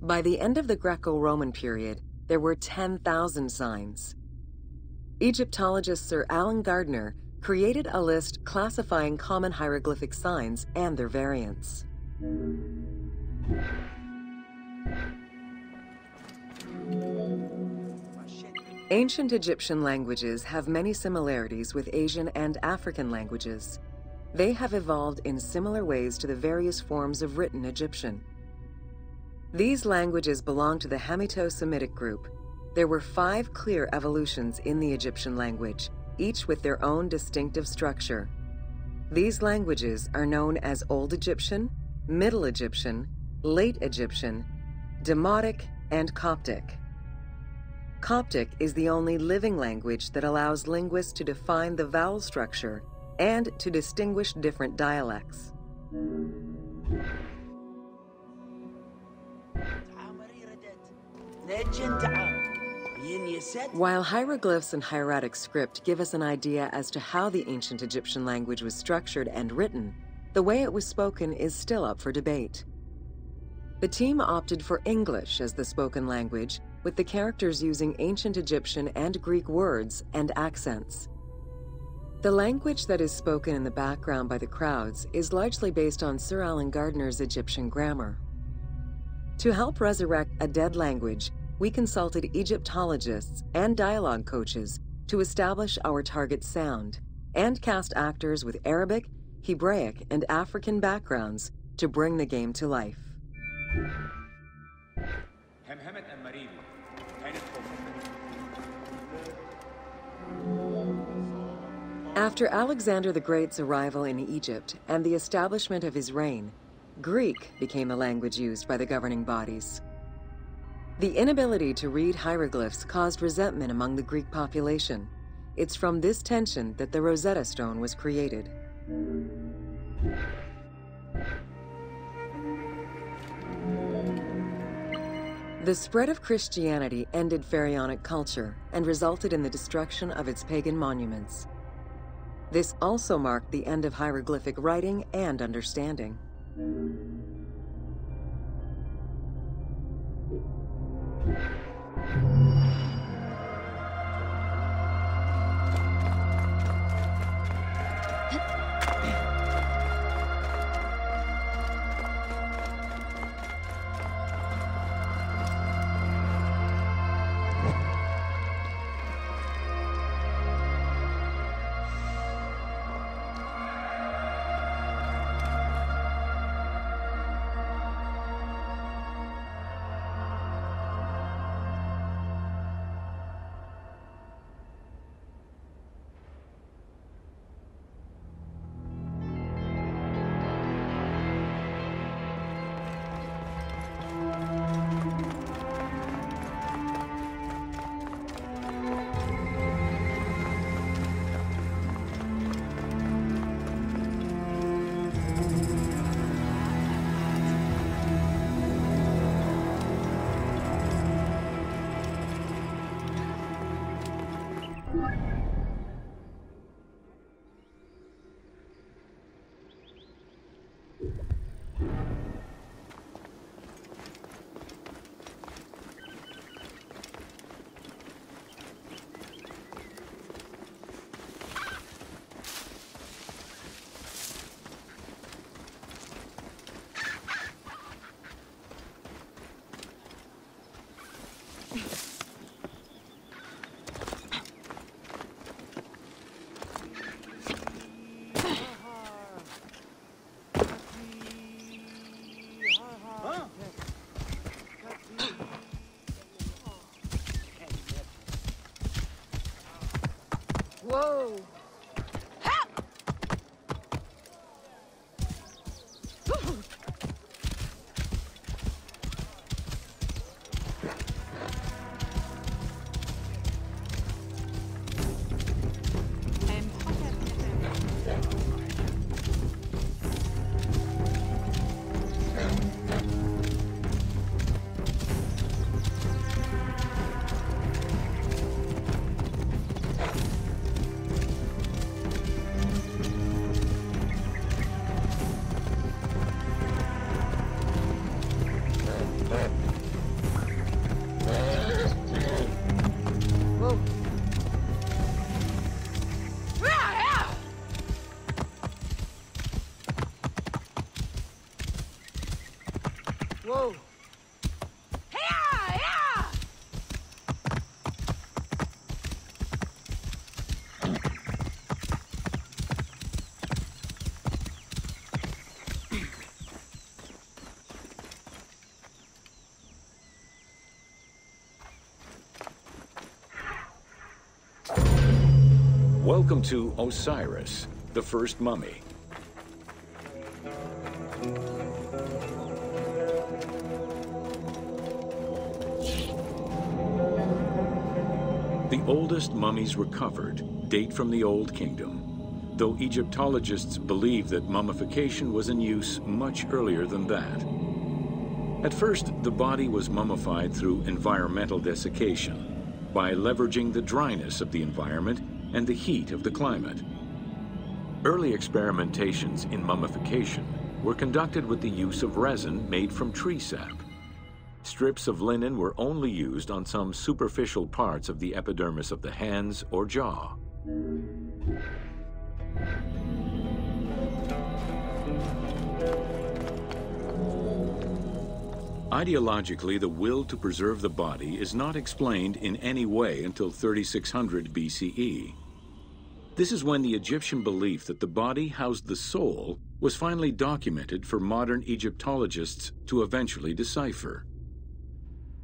By the end of the Greco-Roman period, there were 10,000 signs. Egyptologist Sir Alan Gardner created a list classifying common hieroglyphic signs and their variants. Ancient Egyptian languages have many similarities with Asian and African languages. They have evolved in similar ways to the various forms of written Egyptian. These languages belong to the Hamito-Semitic group. There were 5 clear evolutions in the Egyptian language, each with their own distinctive structure. These languages are known as Old Egyptian, Middle Egyptian, Late Egyptian, Demotic, and Coptic. Coptic is the only living language that allows linguists to define the vowel structure and to distinguish different dialects. While hieroglyphs and hieratic script give us an idea as to how the ancient Egyptian language was structured and written, the way it was spoken is still up for debate. The team opted for English as the spoken language, with the characters using ancient Egyptian and Greek words and accents. The language that is spoken in the background by the crowds is largely based on Sir Alan Gardner's Egyptian grammar. To help resurrect a dead language, we consulted Egyptologists and dialogue coaches to establish our target sound and cast actors with Arabic, Hebraic, and African backgrounds to bring the game to life. After Alexander the Great's arrival in Egypt and the establishment of his reign, Greek became the language used by the governing bodies. The inability to read hieroglyphs caused resentment among the Greek population. It's from this tension that the Rosetta Stone was created. The spread of Christianity ended pharaonic culture and resulted in the destruction of its pagan monuments. This also marked the end of hieroglyphic writing and understanding. Whoa! Whoa! Welcome to Osiris, the first mummy. The oldest mummies recovered date from the Old Kingdom, though Egyptologists believe that mummification was in use much earlier than that. At first, the body was mummified through environmental desiccation, by leveraging the dryness of the environment and the heat of the climate. Early experimentations in mummification were conducted with the use of resin made from tree sap. Strips of linen were only used on some superficial parts of the epidermis of the hands or jaw. Ideologically, the will to preserve the body is not explained in any way until 3600 BCE. This is when the Egyptian belief that the body housed the soul was finally documented for modern Egyptologists to eventually decipher.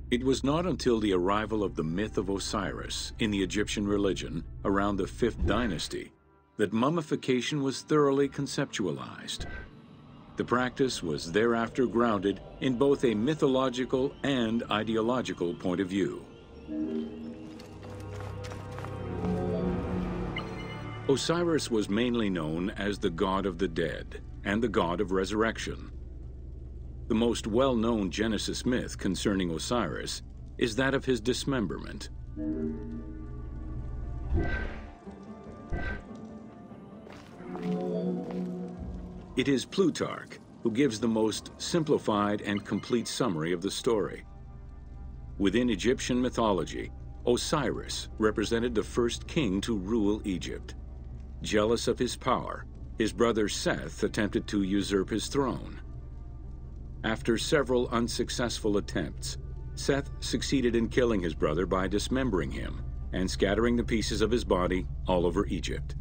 It was not until the arrival of the myth of Osiris in the Egyptian religion around the 5th dynasty that mummification was thoroughly conceptualized. The practice was thereafter grounded in both a mythological and ideological point of view. Osiris was mainly known as the god of the dead and the god of resurrection. The most well-known Genesis myth concerning Osiris is that of his dismemberment. It is Plutarch who gives the most simplified and complete summary of the story. Within Egyptian mythology, Osiris represented the first king to rule Egypt. Jealous of his power, his brother Seth attempted to usurp his throne. After several unsuccessful attempts, Seth succeeded in killing his brother by dismembering him and scattering the pieces of his body all over Egypt.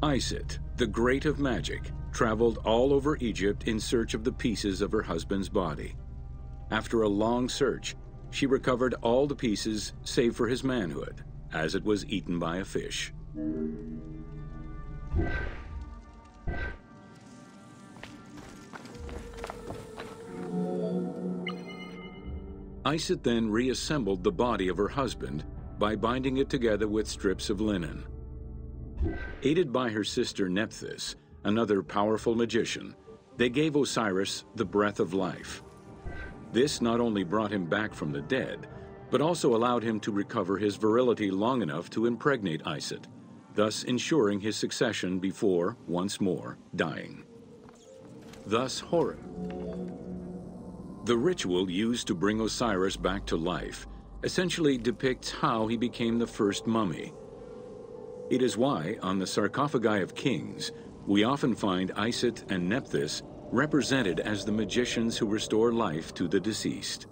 Isis, the great of magic, traveled all over Egypt in search of the pieces of her husband's body. After a long search, she recovered all the pieces save for his manhood, as it was eaten by a fish. Isis then reassembled the body of her husband by binding it together with strips of linen. Aided by her sister Nephthys, another powerful magician, they gave Osiris the breath of life. This not only brought him back from the dead, but also allowed him to recover his virility long enough to impregnate Isis, thus ensuring his succession before, once more, dying. Thus Horus. The ritual used to bring Osiris back to life essentially depicts how he became the first mummy. It is why, on the sarcophagi of kings, we often find Isis and Nephthys represented as the magicians who restore life to the deceased.